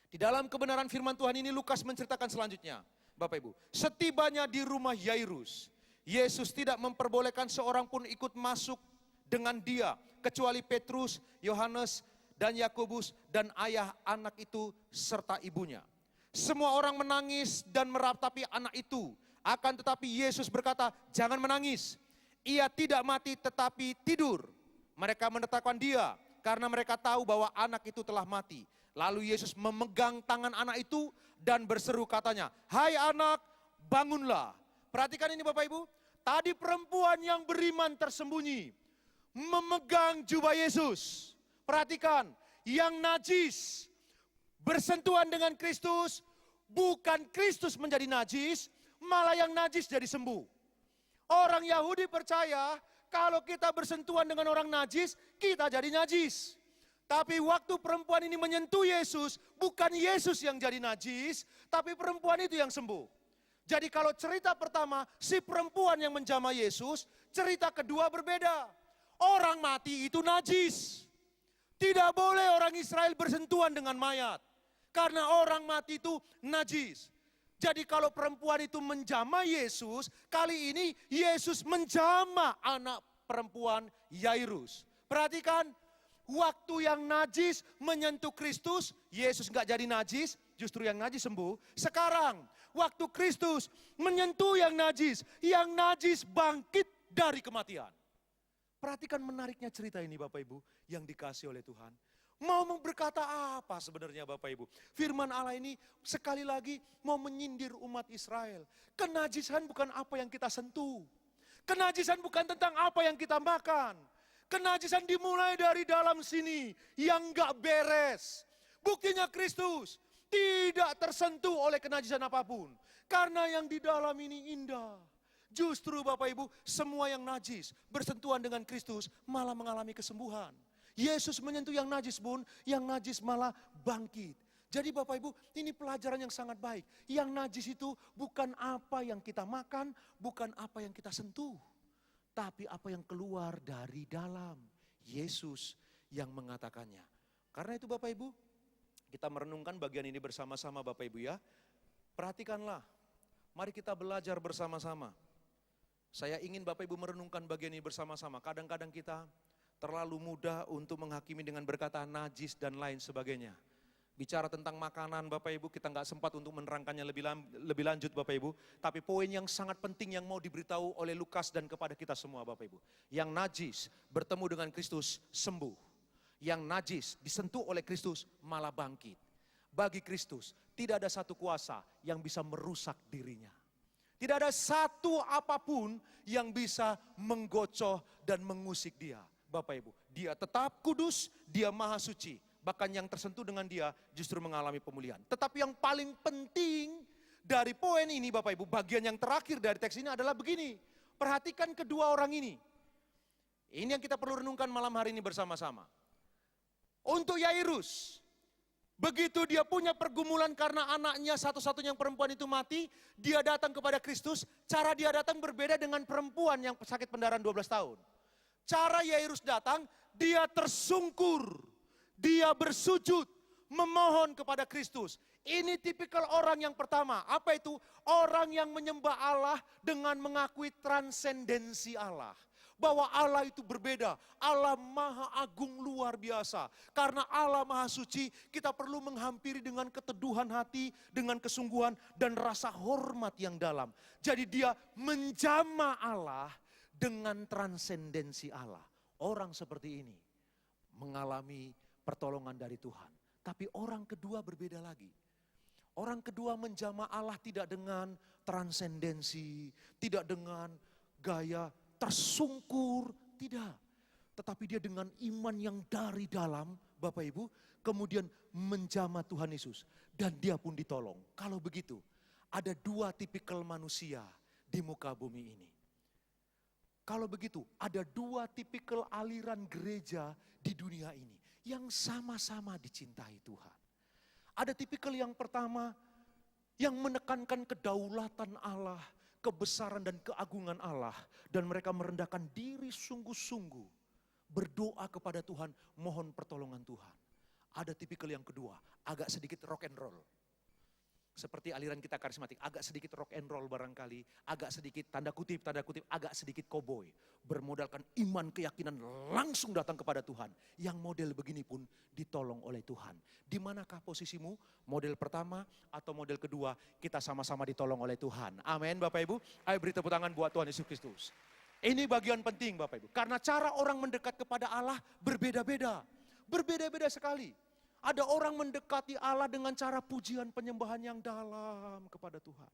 Di dalam kebenaran firman Tuhan ini Lukas menceritakan selanjutnya. Bapak Ibu, setibanya di rumah Yairus, Yesus tidak memperbolehkan seorang pun ikut masuk dengan dia, kecuali Petrus, Yohanes, dan Yakobus, dan ayah anak itu serta ibunya. Semua orang menangis dan meratapi anak itu. Akan tetapi Yesus berkata, jangan menangis. Ia tidak mati tetapi tidur. Mereka menetapkan dia karena mereka tahu bahwa anak itu telah mati. Lalu Yesus memegang tangan anak itu dan berseru katanya, hai anak, bangunlah. Perhatikan ini Bapak Ibu, tadi perempuan yang beriman tersembunyi memegang jubah Yesus. Perhatikan, yang najis bersentuhan dengan Kristus, bukan Kristus menjadi najis, malah yang najis jadi sembuh. Orang Yahudi percaya kalau kita bersentuhan dengan orang najis, kita jadi najis. Tapi waktu perempuan ini menyentuh Yesus, bukan Yesus yang jadi najis, tapi perempuan itu yang sembuh. Jadi kalau cerita pertama, si perempuan yang menjamah Yesus, cerita kedua berbeda. Orang mati itu najis. Tidak boleh orang Israel bersentuhan dengan mayat. Karena orang mati itu najis. Jadi kalau perempuan itu menjamah Yesus, kali ini Yesus menjamah anak perempuan Yairus. Perhatikan, waktu yang najis menyentuh Kristus, Yesus nggak jadi najis, justru yang najis sembuh. Sekarang, waktu Kristus menyentuh yang najis bangkit dari kematian. Perhatikan menariknya cerita ini Bapak Ibu yang dikasih oleh Tuhan. Mau berkata apa sebenarnya Bapak Ibu? Firman Allah ini sekali lagi mau menyindir umat Israel. Kenajisan bukan apa yang kita sentuh. Kenajisan bukan tentang apa yang kita makan. Kenajisan dimulai dari dalam sini yang gak beres. Buktinya Kristus tidak tersentuh oleh kenajisan apapun. Karena yang di dalam ini indah. Justru Bapak Ibu, semua yang najis bersentuhan dengan Kristus malah mengalami kesembuhan. Yesus menyentuh yang najis pun, yang najis malah bangkit. Jadi Bapak Ibu, ini pelajaran yang sangat baik. Yang najis itu bukan apa yang kita makan, bukan apa yang kita sentuh. Tapi apa yang keluar dari dalam. Yesus yang mengatakannya. Karena itu Bapak Ibu, kita merenungkan bagian ini bersama-sama Bapak Ibu ya. Perhatikanlah, mari kita belajar bersama-sama. Saya ingin Bapak Ibu merenungkan bagian ini bersama-sama. Kadang-kadang kita terlalu mudah untuk menghakimi dengan berkata najis dan lain sebagainya. Bicara tentang makanan Bapak Ibu, kita nggak sempat untuk menerangkannya lebih lanjut Bapak Ibu. Tapi poin yang sangat penting yang mau diberitahu oleh Lukas dan kepada kita semua Bapak Ibu. Yang najis bertemu dengan Kristus sembuh. Yang najis disentuh oleh Kristus malah bangkit. Bagi Kristus tidak ada satu kuasa yang bisa merusak dirinya. Tidak ada satu apapun yang bisa menggocoh dan mengusik dia. Bapak Ibu, dia tetap kudus, dia maha suci. Bahkan yang tersentuh dengan dia justru mengalami pemulihan. Tetapi yang paling penting dari poin ini Bapak Ibu, bagian yang terakhir dari teks ini adalah begini. Perhatikan kedua orang ini. Ini yang kita perlu renungkan malam hari ini bersama-sama. Untuk Yairus, begitu dia punya pergumulan karena anaknya satu-satunya yang perempuan itu mati, dia datang kepada Kristus. Cara dia datang berbeda dengan perempuan yang sakit pendarahan 12 tahun. Cara Yairus datang, dia tersungkur, dia bersujud, memohon kepada Kristus. Ini tipikal orang yang pertama. Apa itu? Orang yang menyembah Allah dengan mengakui transendensi Allah. Bahwa Allah itu berbeda, Allah maha agung luar biasa. Karena Allah maha suci, kita perlu menghampiri dengan keteduhan hati, dengan kesungguhan dan rasa hormat yang dalam. Jadi dia menjamah Allah dengan transendensi Allah. Orang seperti ini mengalami pertolongan dari Tuhan. Tapi orang kedua berbeda lagi. Orang kedua menjamah Allah tidak dengan transendensi, tidak dengan gaya tersungkur, tidak. Tetapi dia dengan iman yang dari dalam, Bapak Ibu, kemudian menjamah Tuhan Yesus. Dan dia pun ditolong. Kalau begitu, ada dua tipikal manusia di muka bumi ini. Kalau begitu, ada dua tipikal aliran gereja di dunia ini yang sama-sama dicintai Tuhan. Ada tipikal yang pertama yang menekankan kedaulatan Allah, kebesaran dan keagungan Allah. Dan mereka merendahkan diri sungguh-sungguh. Berdoa kepada Tuhan, mohon pertolongan Tuhan. Ada tipikal yang kedua, agak sedikit rock and roll. Seperti aliran kita karismatik, agak sedikit rock and roll barangkali. Agak sedikit tanda kutip, agak sedikit koboi. Bermodalkan iman, keyakinan langsung datang kepada Tuhan. Yang model begini pun ditolong oleh Tuhan. Di manakah posisimu? Model pertama atau model kedua? Kita sama-sama ditolong oleh Tuhan. Amin Bapak Ibu. Ayo beri tepuk tangan buat Tuhan Yesus Kristus. Ini bagian penting Bapak Ibu. Karena cara orang mendekat kepada Allah berbeda-beda. Berbeda-beda sekali. Ada orang mendekati Allah dengan cara pujian penyembahan yang dalam kepada Tuhan.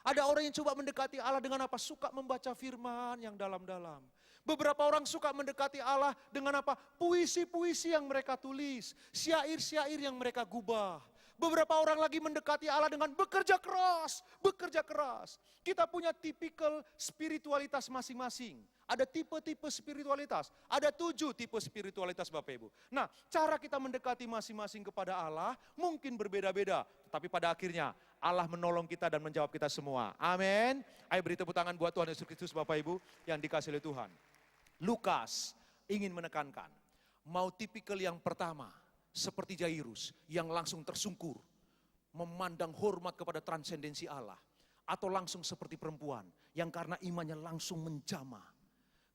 Ada orang yang coba mendekati Allah dengan apa? Suka membaca firman yang dalam-dalam. Beberapa orang suka mendekati Allah dengan apa? Puisi-puisi yang mereka tulis. Syair-syair yang mereka gubah. Beberapa orang lagi mendekati Allah dengan bekerja keras, bekerja keras. Kita punya tipikal spiritualitas masing-masing. Ada tipe-tipe spiritualitas, ada 7 tipe spiritualitas Bapak Ibu. Nah, cara kita mendekati masing-masing kepada Allah mungkin berbeda-beda. Tetapi pada akhirnya Allah menolong kita dan menjawab kita semua. Amin. Ayo beri tepuk tangan buat Tuhan Yesus Kristus Bapak Ibu yang dikasihi oleh Tuhan. Lukas ingin menekankan, mau tipikal yang pertama, seperti Jairus yang langsung tersungkur, memandang hormat kepada transendensi Allah. Atau langsung seperti perempuan yang karena imannya langsung menjamah.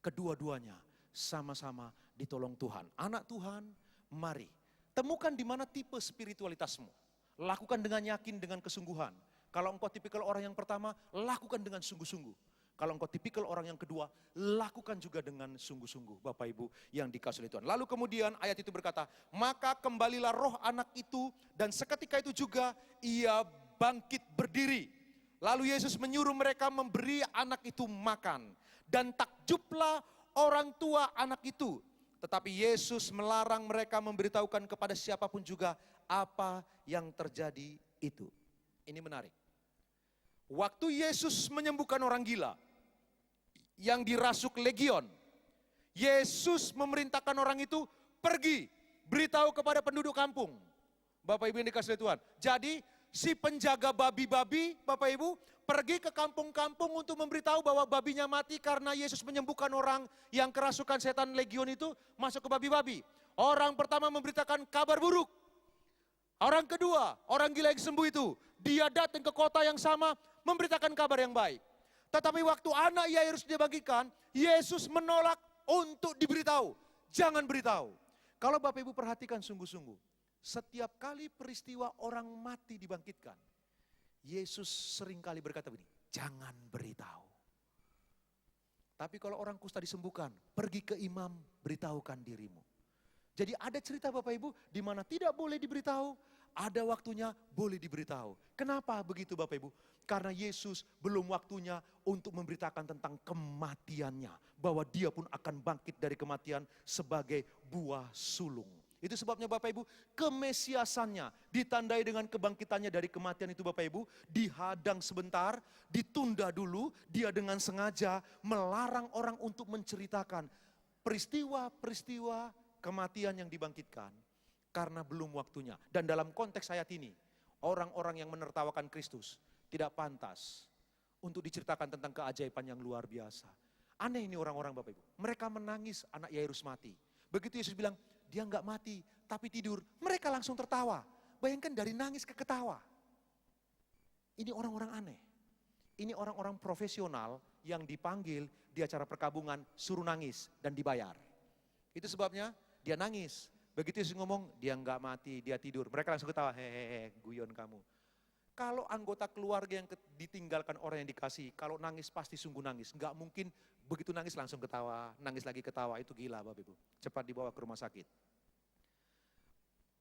Kedua-duanya sama-sama ditolong Tuhan. Anak Tuhan, mari temukan di mana tipe spiritualitasmu. Lakukan dengan yakin, dengan kesungguhan. Kalau engkau tipikal orang yang pertama, lakukan dengan sungguh-sungguh. Kalau engkau tipikal orang yang kedua, lakukan juga dengan sungguh-sungguh. Bapak Ibu yang dikasihi Tuhan. Lalu kemudian ayat itu berkata, maka kembalilah roh anak itu dan seketika itu juga ia bangkit berdiri. Lalu Yesus menyuruh mereka memberi anak itu makan. Dan takjublah orang tua anak itu. Tetapi Yesus melarang mereka memberitahukan kepada siapapun juga apa yang terjadi itu. Ini menarik. Waktu Yesus menyembuhkan orang gila yang dirasuk legion, Yesus memerintahkan orang itu pergi beritahu kepada penduduk kampung. Bapak Ibu yang dikasihi Tuhan. Jadi si penjaga babi-babi, Bapak Ibu, pergi ke kampung-kampung untuk memberitahu bahwa babinya mati karena Yesus menyembuhkan orang yang kerasukan setan legion itu masuk ke babi-babi. Orang pertama memberitakan kabar buruk. Orang kedua, orang gila yang sembuh itu, dia datang ke kota yang sama memberitakan kabar yang baik. Tetapi waktu anak Yairus dibagikan, Yesus menolak untuk diberitahu. Jangan beritahu. Kalau Bapak Ibu perhatikan sungguh-sungguh, setiap kali peristiwa orang mati dibangkitkan, Yesus seringkali berkata begini, jangan beritahu. Tapi kalau orang kusta disembuhkan, pergi ke imam, beritahukan dirimu. Jadi ada cerita Bapak Ibu, di mana tidak boleh diberitahu, ada waktunya boleh diberitahu. Kenapa begitu Bapak Ibu? Karena Yesus belum waktunya untuk memberitakan tentang kematiannya. Bahwa dia pun akan bangkit dari kematian sebagai buah sulung. Itu sebabnya Bapak Ibu, kemesiasannya ditandai dengan kebangkitannya dari kematian itu Bapak Ibu, dihadang sebentar, ditunda dulu, dia dengan sengaja melarang orang untuk menceritakan peristiwa-peristiwa kematian yang dibangkitkan karena belum waktunya. Dan dalam konteks ayat ini, orang-orang yang menertawakan Kristus tidak pantas untuk diceritakan tentang keajaiban yang luar biasa. Aneh ini orang-orang Bapak Ibu, mereka menangis anak Yairus mati. Begitu Yesus bilang, dia nggak mati, tapi tidur. Mereka langsung tertawa. Bayangkan dari nangis ke ketawa. Ini orang-orang aneh. Ini orang-orang profesional yang dipanggil di acara perkabungan, suruh nangis dan dibayar. Itu sebabnya dia nangis. Begitu Yesus ngomong, dia nggak mati, dia tidur. Mereka langsung ketawa, hehehe, guyon kamu. Kalau anggota keluarga yang ditinggalkan orang yang dikasih, kalau nangis pasti sungguh nangis. Nggak mungkin begitu nangis langsung ketawa, nangis lagi ketawa, itu gila Bapak Ibu. Cepat dibawa ke rumah sakit.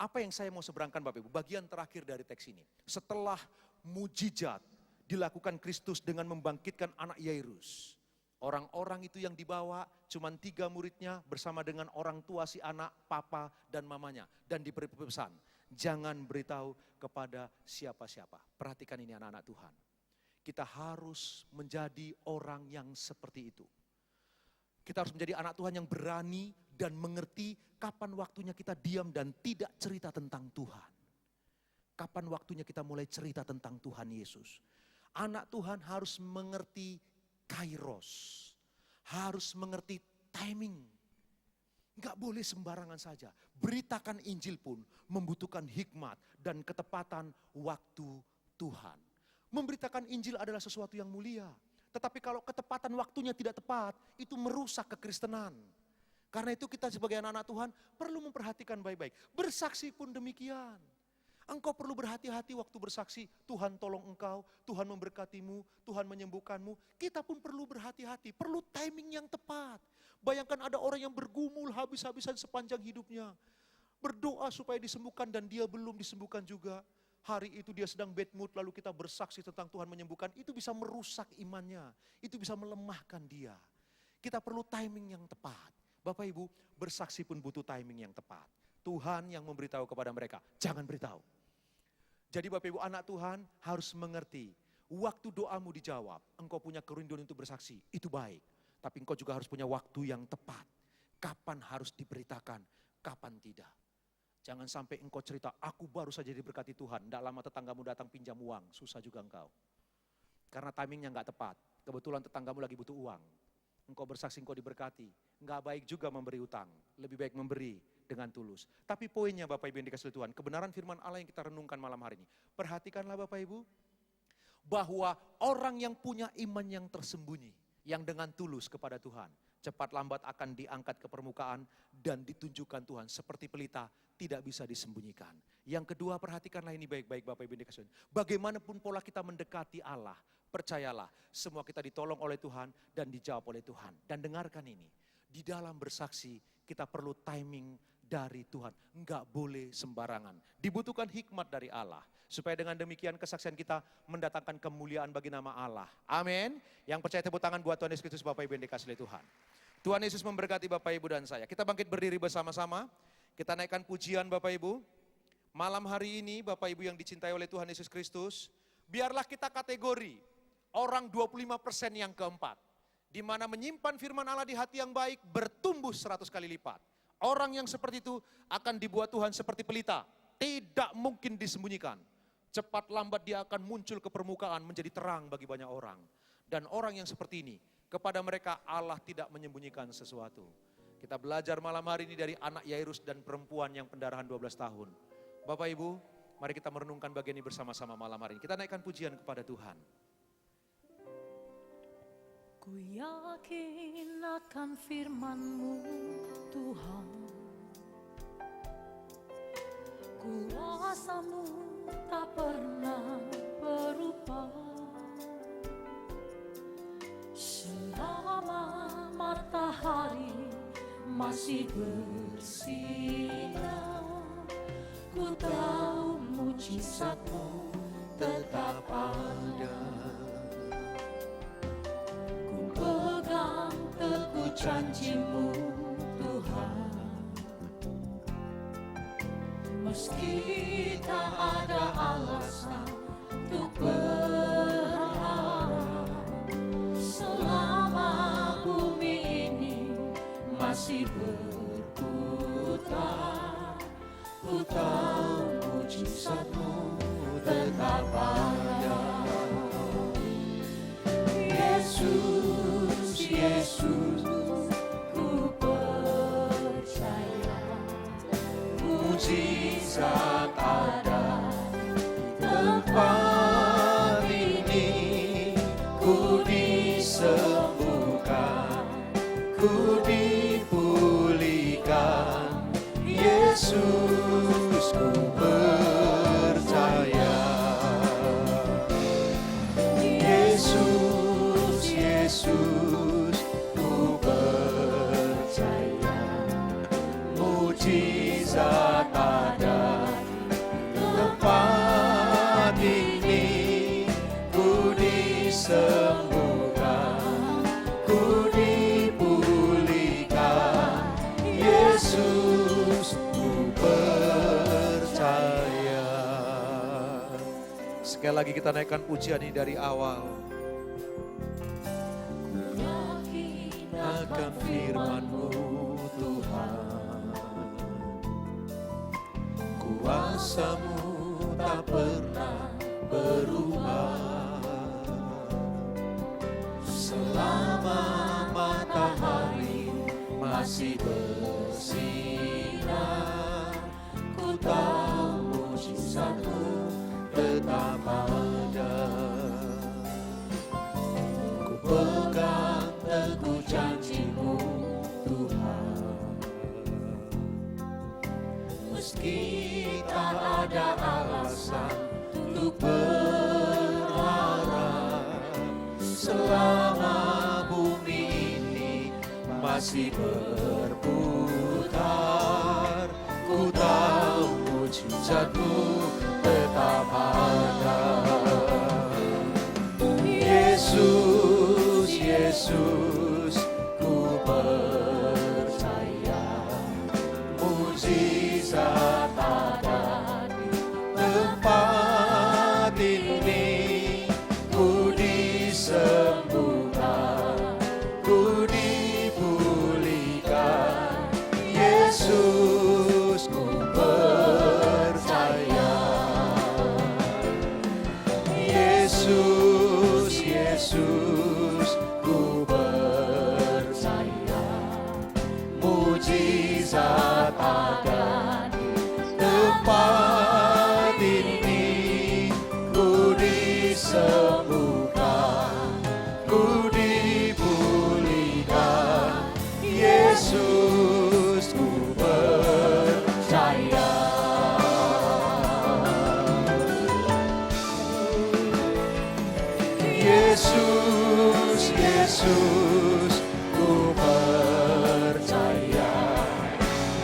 Apa yang saya mau seberangkan Bapak Ibu, bagian terakhir dari teks ini. Setelah mujizat dilakukan Kristus dengan membangkitkan anak Yairus. Orang-orang itu yang dibawa cuma 3 muridnya bersama dengan orang tua si anak, papa dan mamanya. Dan diberi pesan, jangan beritahu kepada siapa-siapa. Perhatikan ini anak-anak Tuhan. Kita harus menjadi orang yang seperti itu. Kita harus menjadi anak Tuhan yang berani dan mengerti kapan waktunya kita diam dan tidak cerita tentang Tuhan. Kapan waktunya kita mulai cerita tentang Tuhan Yesus. Anak Tuhan harus mengerti kairos. Harus mengerti timing. Enggak boleh sembarangan saja. Beritakan Injil pun membutuhkan hikmat dan ketepatan waktu Tuhan. Memberitakan Injil adalah sesuatu yang mulia. Tetapi kalau ketepatan waktunya tidak tepat, itu merusak kekristenan. Karena itu kita sebagai anak-anak Tuhan perlu memperhatikan baik-baik. Bersaksi pun demikian. Engkau perlu berhati-hati waktu bersaksi, Tuhan tolong engkau, Tuhan memberkatimu, Tuhan menyembuhkanmu. Kita pun perlu berhati-hati, perlu timing yang tepat. Bayangkan ada orang yang bergumul habis-habisan sepanjang hidupnya. Berdoa supaya disembuhkan dan dia belum disembuhkan juga. Hari itu dia sedang bad mood, lalu kita bersaksi tentang Tuhan menyembuhkan. Itu bisa merusak imannya, itu bisa melemahkan dia. Kita perlu timing yang tepat. Bapak Ibu, bersaksi pun butuh timing yang tepat. Tuhan yang memberitahu kepada mereka, jangan beritahu. Jadi Bapak Ibu anak Tuhan harus mengerti, waktu doamu dijawab, engkau punya kerinduan untuk bersaksi, itu baik. Tapi engkau juga harus punya waktu yang tepat. Kapan harus diberitakan, kapan tidak. Jangan sampai engkau cerita, aku baru saja diberkati Tuhan, tidak lama tetanggamu datang pinjam uang, susah juga engkau. Karena timingnya nggak tepat, kebetulan tetanggamu lagi butuh uang. Engkau bersaksi, engkau diberkati. Nggak baik juga memberi utang, lebih baik memberi dengan tulus. Tapi poinnya Bapak Ibu yang dikasihi Tuhan, kebenaran firman Allah yang kita renungkan malam hari ini. Perhatikanlah Bapak Ibu, bahwa orang yang punya iman yang tersembunyi, yang dengan tulus kepada Tuhan, cepat lambat akan diangkat ke permukaan dan ditunjukkan Tuhan seperti pelita, tidak bisa disembunyikan. Yang kedua, perhatikanlah ini baik-baik Bapak Ibu yang dikasihi Tuhan. Bagaimanapun pola kita mendekati Allah, percayalah semua kita ditolong oleh Tuhan dan dijawab oleh Tuhan. Dan dengarkan ini, di dalam bersaksi kita perlu timing dari Tuhan. Enggak boleh sembarangan. Dibutuhkan hikmat dari Allah. Supaya dengan demikian kesaksian kita mendatangkan kemuliaan bagi nama Allah. Amin. Yang percaya tepuk tangan buat Tuhan Yesus Kristus Bapak Ibu yang dikasihi Tuhan. Tuhan Yesus memberkati Bapak Ibu dan saya. Kita bangkit berdiri bersama-sama. Kita naikkan pujian Bapak Ibu. Malam hari ini Bapak Ibu yang dicintai oleh Tuhan Yesus Kristus. Biarlah kita kategori orang 25% yang keempat. Di mana menyimpan firman Allah di hati yang baik bertumbuh 100 kali lipat. Orang yang seperti itu akan dibuat Tuhan seperti pelita. Tidak mungkin disembunyikan. Cepat lambat dia akan muncul ke permukaan menjadi terang bagi banyak orang. Dan orang yang seperti ini, kepada mereka Allah tidak menyembunyikan sesuatu. Kita belajar malam hari ini dari anak Yairus dan perempuan yang pendarahan 12 tahun. Bapak Ibu, mari kita merenungkan bagian ini bersama-sama malam hari ini. Kita naikkan pujian kepada Tuhan. Ku yakin akan firman-Mu Tuhan, kuasa-Mu tak pernah berubah. Selama matahari masih bersinar, ku tahu mujizat-Mu tetap ada. Pegang teguh janji-Mu Tuhan, meski tak ada alasan untuk berharap. Selama bumi ini masih berputar, ku tahu mujizat-Mu tetap ada. Yesus, Yesus, ku percaya. mujizat ada di tempat ini. Ku disembuhkan, ku dipulihkan, Yesus ku percaya. Yesus, Yesus ku percaya. Mujizat ada di tempat ini. Ku disembuhkan, ku dipulihkan, Yesus ku percaya. Sekali lagi kita naikkan pujian ini dari awal. Akan firman-Mu Tuhan, kuasa-Mu tak pernah berubah. Selama matahari masih bersinar, ku tahu mujizat-Mu tetap ada. Ku pegang teguh janji-Mu Tuhan, meski tak ada alasan untuk berharap. Selama bumi ini masih berputar, ku tahu mujizat-Mu tetap ada. Yesus, Yesus ku percaya. Mujizat ada di tempat ini. Ku disembuhkan, ku dipulihkan, Yesus ku percaya. Yesus, Yesus ku percaya. Mujizat ada di tempat ini. Ku disembuhkan, ku dipulihkan, Yesus ku percaya. Yesus, Yesus ku percaya.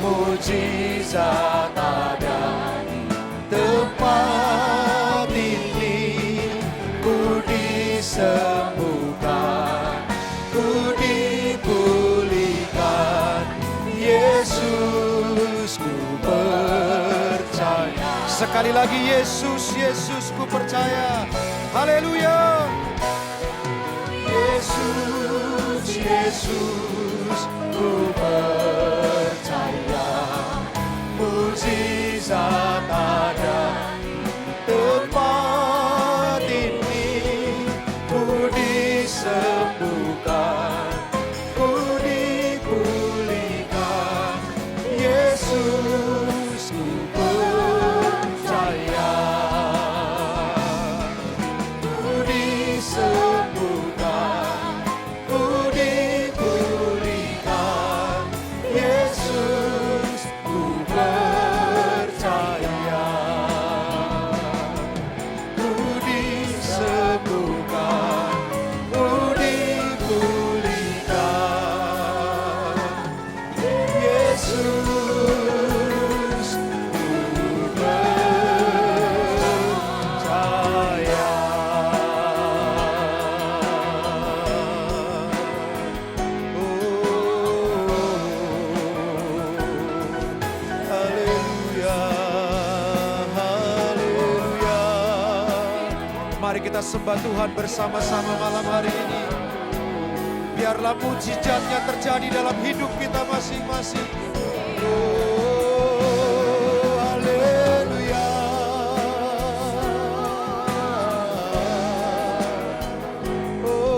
Mujizat ada di tempat ini. Ku disembuhkan, ku dipulihkan, Yesus ku percaya. Sekali lagi Yesus, Yesus ku percaya. Haleluya. Yesus, Yesus ku percaya. Mujizat ada di tempat ini. Ku disembuhkan, ku dipulihkan, Yesus ku percaya. Ku disembuhkan, ku dipulihkan, Yesus ku percaya. Ku disembuhkan, ku dipulihkan, Yesus ku percaya. Haleluya, haleluya. Mari kita sembah Tuhan bersama-sama malam hari ini. Biarlah mujizatnya terjadi dalam hidup kita masing-masing. Oh, haleluya. Oh,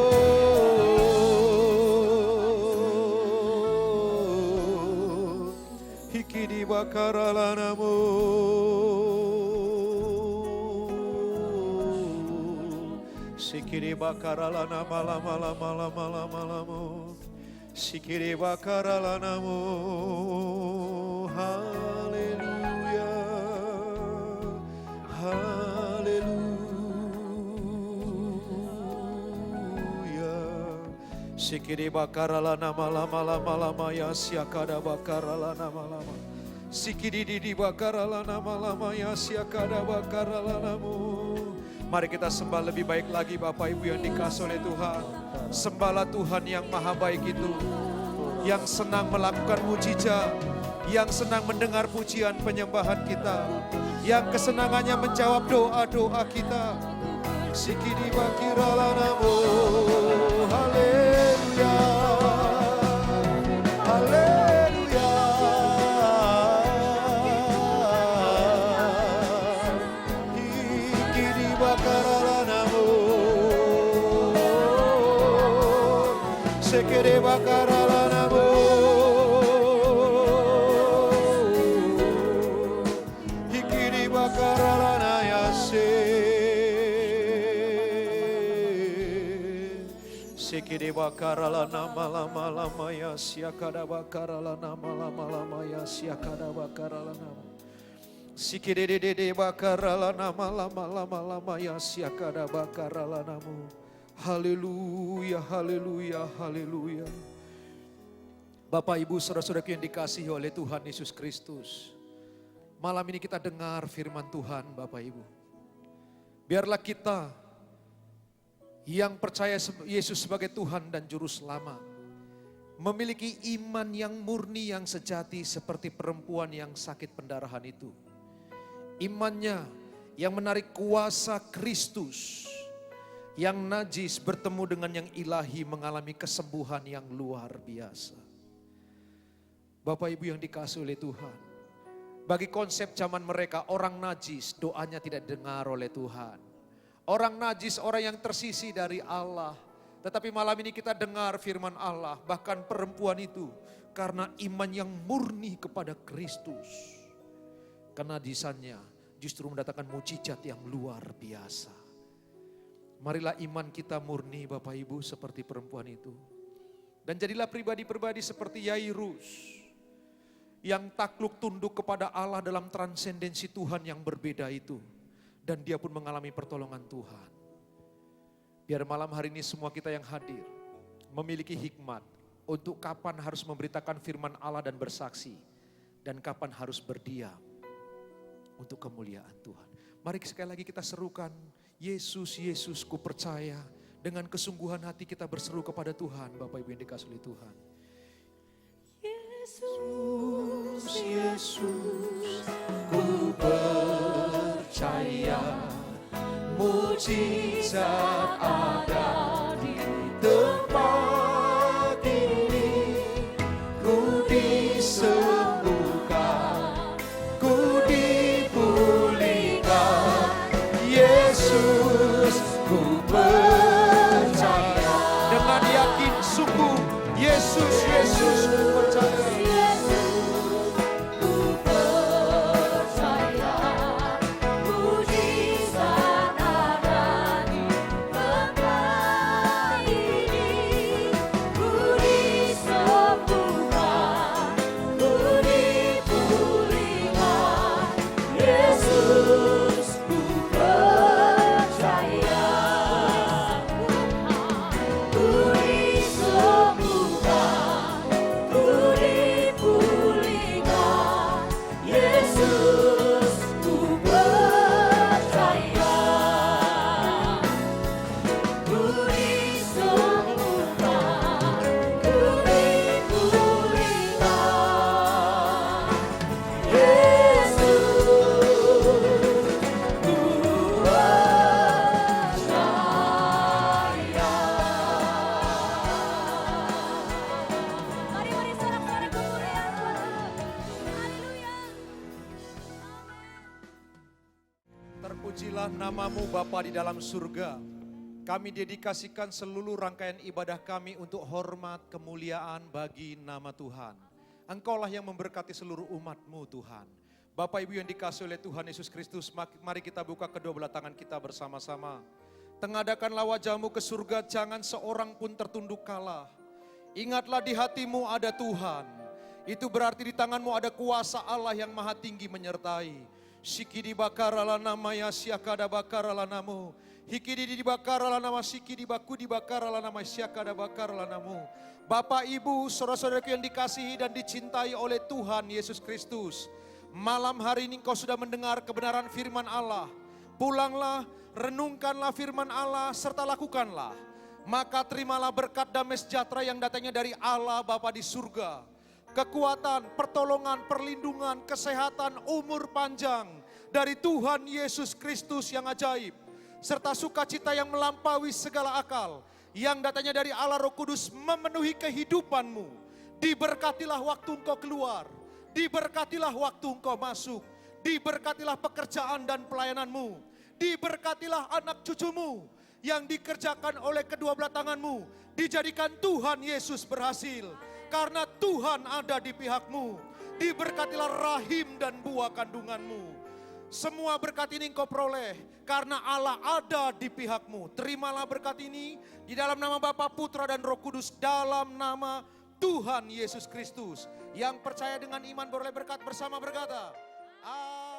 hikidi bakara namo. Sikiri bakara nama lama lama lama lama lama. Sikiri bakara namo. Haleluya. Haleluya. Sikiri bakara nama lama lama lama ya siakada bakara nama lama. Sikiri didi bakara nama lama ya siakada bakara namo. Mari kita sembah lebih baik lagi Bapak Ibu yang dikasih oleh Tuhan. Sembahlah Tuhan yang maha baik itu, yang senang melakukan mujizat, yang senang mendengar pujian penyembahan kita, yang kesenangannya menjawab doa-doa kita. Sikidi bakirala namo, haleluya, haleluya. Sikidi bakirala namo, sekere bakirala namo. Hikiri bakirala nayase. Sikiri bakarala nama lama lama ya siakada bakarala nama lama lama ya siakada bakarala nama. Sikiri dede bakarala nama lama lama lama ya siakada bakarala nama. Haleluya, haleluya, haleluya. Bapak Ibu saudara-saudaraku yang dikasihi oleh Tuhan Yesus Kristus. Malam ini kita dengar firman Tuhan Bapak Ibu. Biarlah kita yang percaya Yesus sebagai Tuhan dan Juru Selamat, memiliki iman yang murni yang sejati seperti perempuan yang sakit pendarahan itu. Imannya yang menarik kuasa Kristus, yang najis bertemu dengan yang ilahi mengalami kesembuhan yang luar biasa. Bapak Ibu yang dikasihi oleh Tuhan, bagi konsep zaman mereka orang najis doanya tidak didengar oleh Tuhan. Orang najis, orang yang tersisih dari Allah. Tetapi malam ini kita dengar firman Allah, bahkan perempuan itu karena iman yang murni kepada Kristus, kenajisannya justru mendatangkan mujizat yang luar biasa. Marilah iman kita murni Bapak Ibu seperti perempuan itu. Dan jadilah pribadi-pribadi seperti Yairus, yang takluk tunduk kepada Allah dalam transendensi Tuhan yang berbeda itu. Dan dia pun mengalami pertolongan Tuhan. Biar malam hari ini semua kita yang hadir memiliki hikmat untuk kapan harus memberitakan firman Allah dan bersaksi. Dan kapan harus berdiam untuk kemuliaan Tuhan. Mari sekali lagi kita serukan, Yesus, Yesus ku percaya. Dengan kesungguhan hati kita berseru kepada Tuhan, Bapak Ibu yang dikasihi oleh Tuhan. Yesus, Yesus, ku percaya mujizat ada di tempat ini. Ku disembuhkan, ku dipulihkan. Yesus, ku percaya. Dengan yakin sungguh, Yesus, Yesus, ku percaya. Terpujilah namamu Bapa di dalam surga. Kami dedikasikan seluruh rangkaian ibadah kami untuk hormat kemuliaan bagi nama Tuhan. Engkaulah yang memberkati seluruh umat-Mu Tuhan. Bapak Ibu yang dikasihi oleh Tuhan Yesus Kristus, mari kita buka kedua belah tangan kita bersama-sama. Tengadakanlah wajah-Mu ke surga, jangan seorang pun tertunduk kalah. Ingatlah di hatimu ada Tuhan. Itu berarti di tanganmu ada kuasa Allah yang maha tinggi menyertai. Sikidi bakarala namaya siakada bakarala namu. Hikidi dibakarala nama sikidi baku dibakarala nama siakada bakarala namu. Bapak, Ibu, saudara-saudaraku yang dikasihi dan dicintai oleh Tuhan Yesus Kristus. Malam hari ini engkau sudah mendengar kebenaran firman Allah. Pulanglah, renungkanlah firman Allah, serta lakukanlah. Maka terimalah berkat damai sejahtera yang datangnya dari Allah Bapa di surga. Kekuatan, pertolongan, perlindungan, kesehatan, umur panjang dari Tuhan Yesus Kristus yang ajaib. Serta sukacita yang melampaui segala akal. Yang datangnya dari Allah Roh Kudus memenuhi kehidupanmu. Diberkatilah waktu engkau keluar. Diberkatilah waktu engkau masuk. Diberkatilah pekerjaan dan pelayananmu. Diberkatilah anak cucumu yang dikerjakan oleh kedua belah tanganmu. Dijadikan Tuhan Yesus berhasil. Karena Tuhan ada di pihakmu. Diberkatilah rahim dan buah kandunganmu. Semua berkat ini engkau peroleh karena Allah ada di pihakmu. Terimalah berkat ini di dalam nama Bapa, Putra dan Roh Kudus, dalam nama Tuhan Yesus Kristus. Yang percaya dengan iman beroleh berkat bersama berkata, Amin.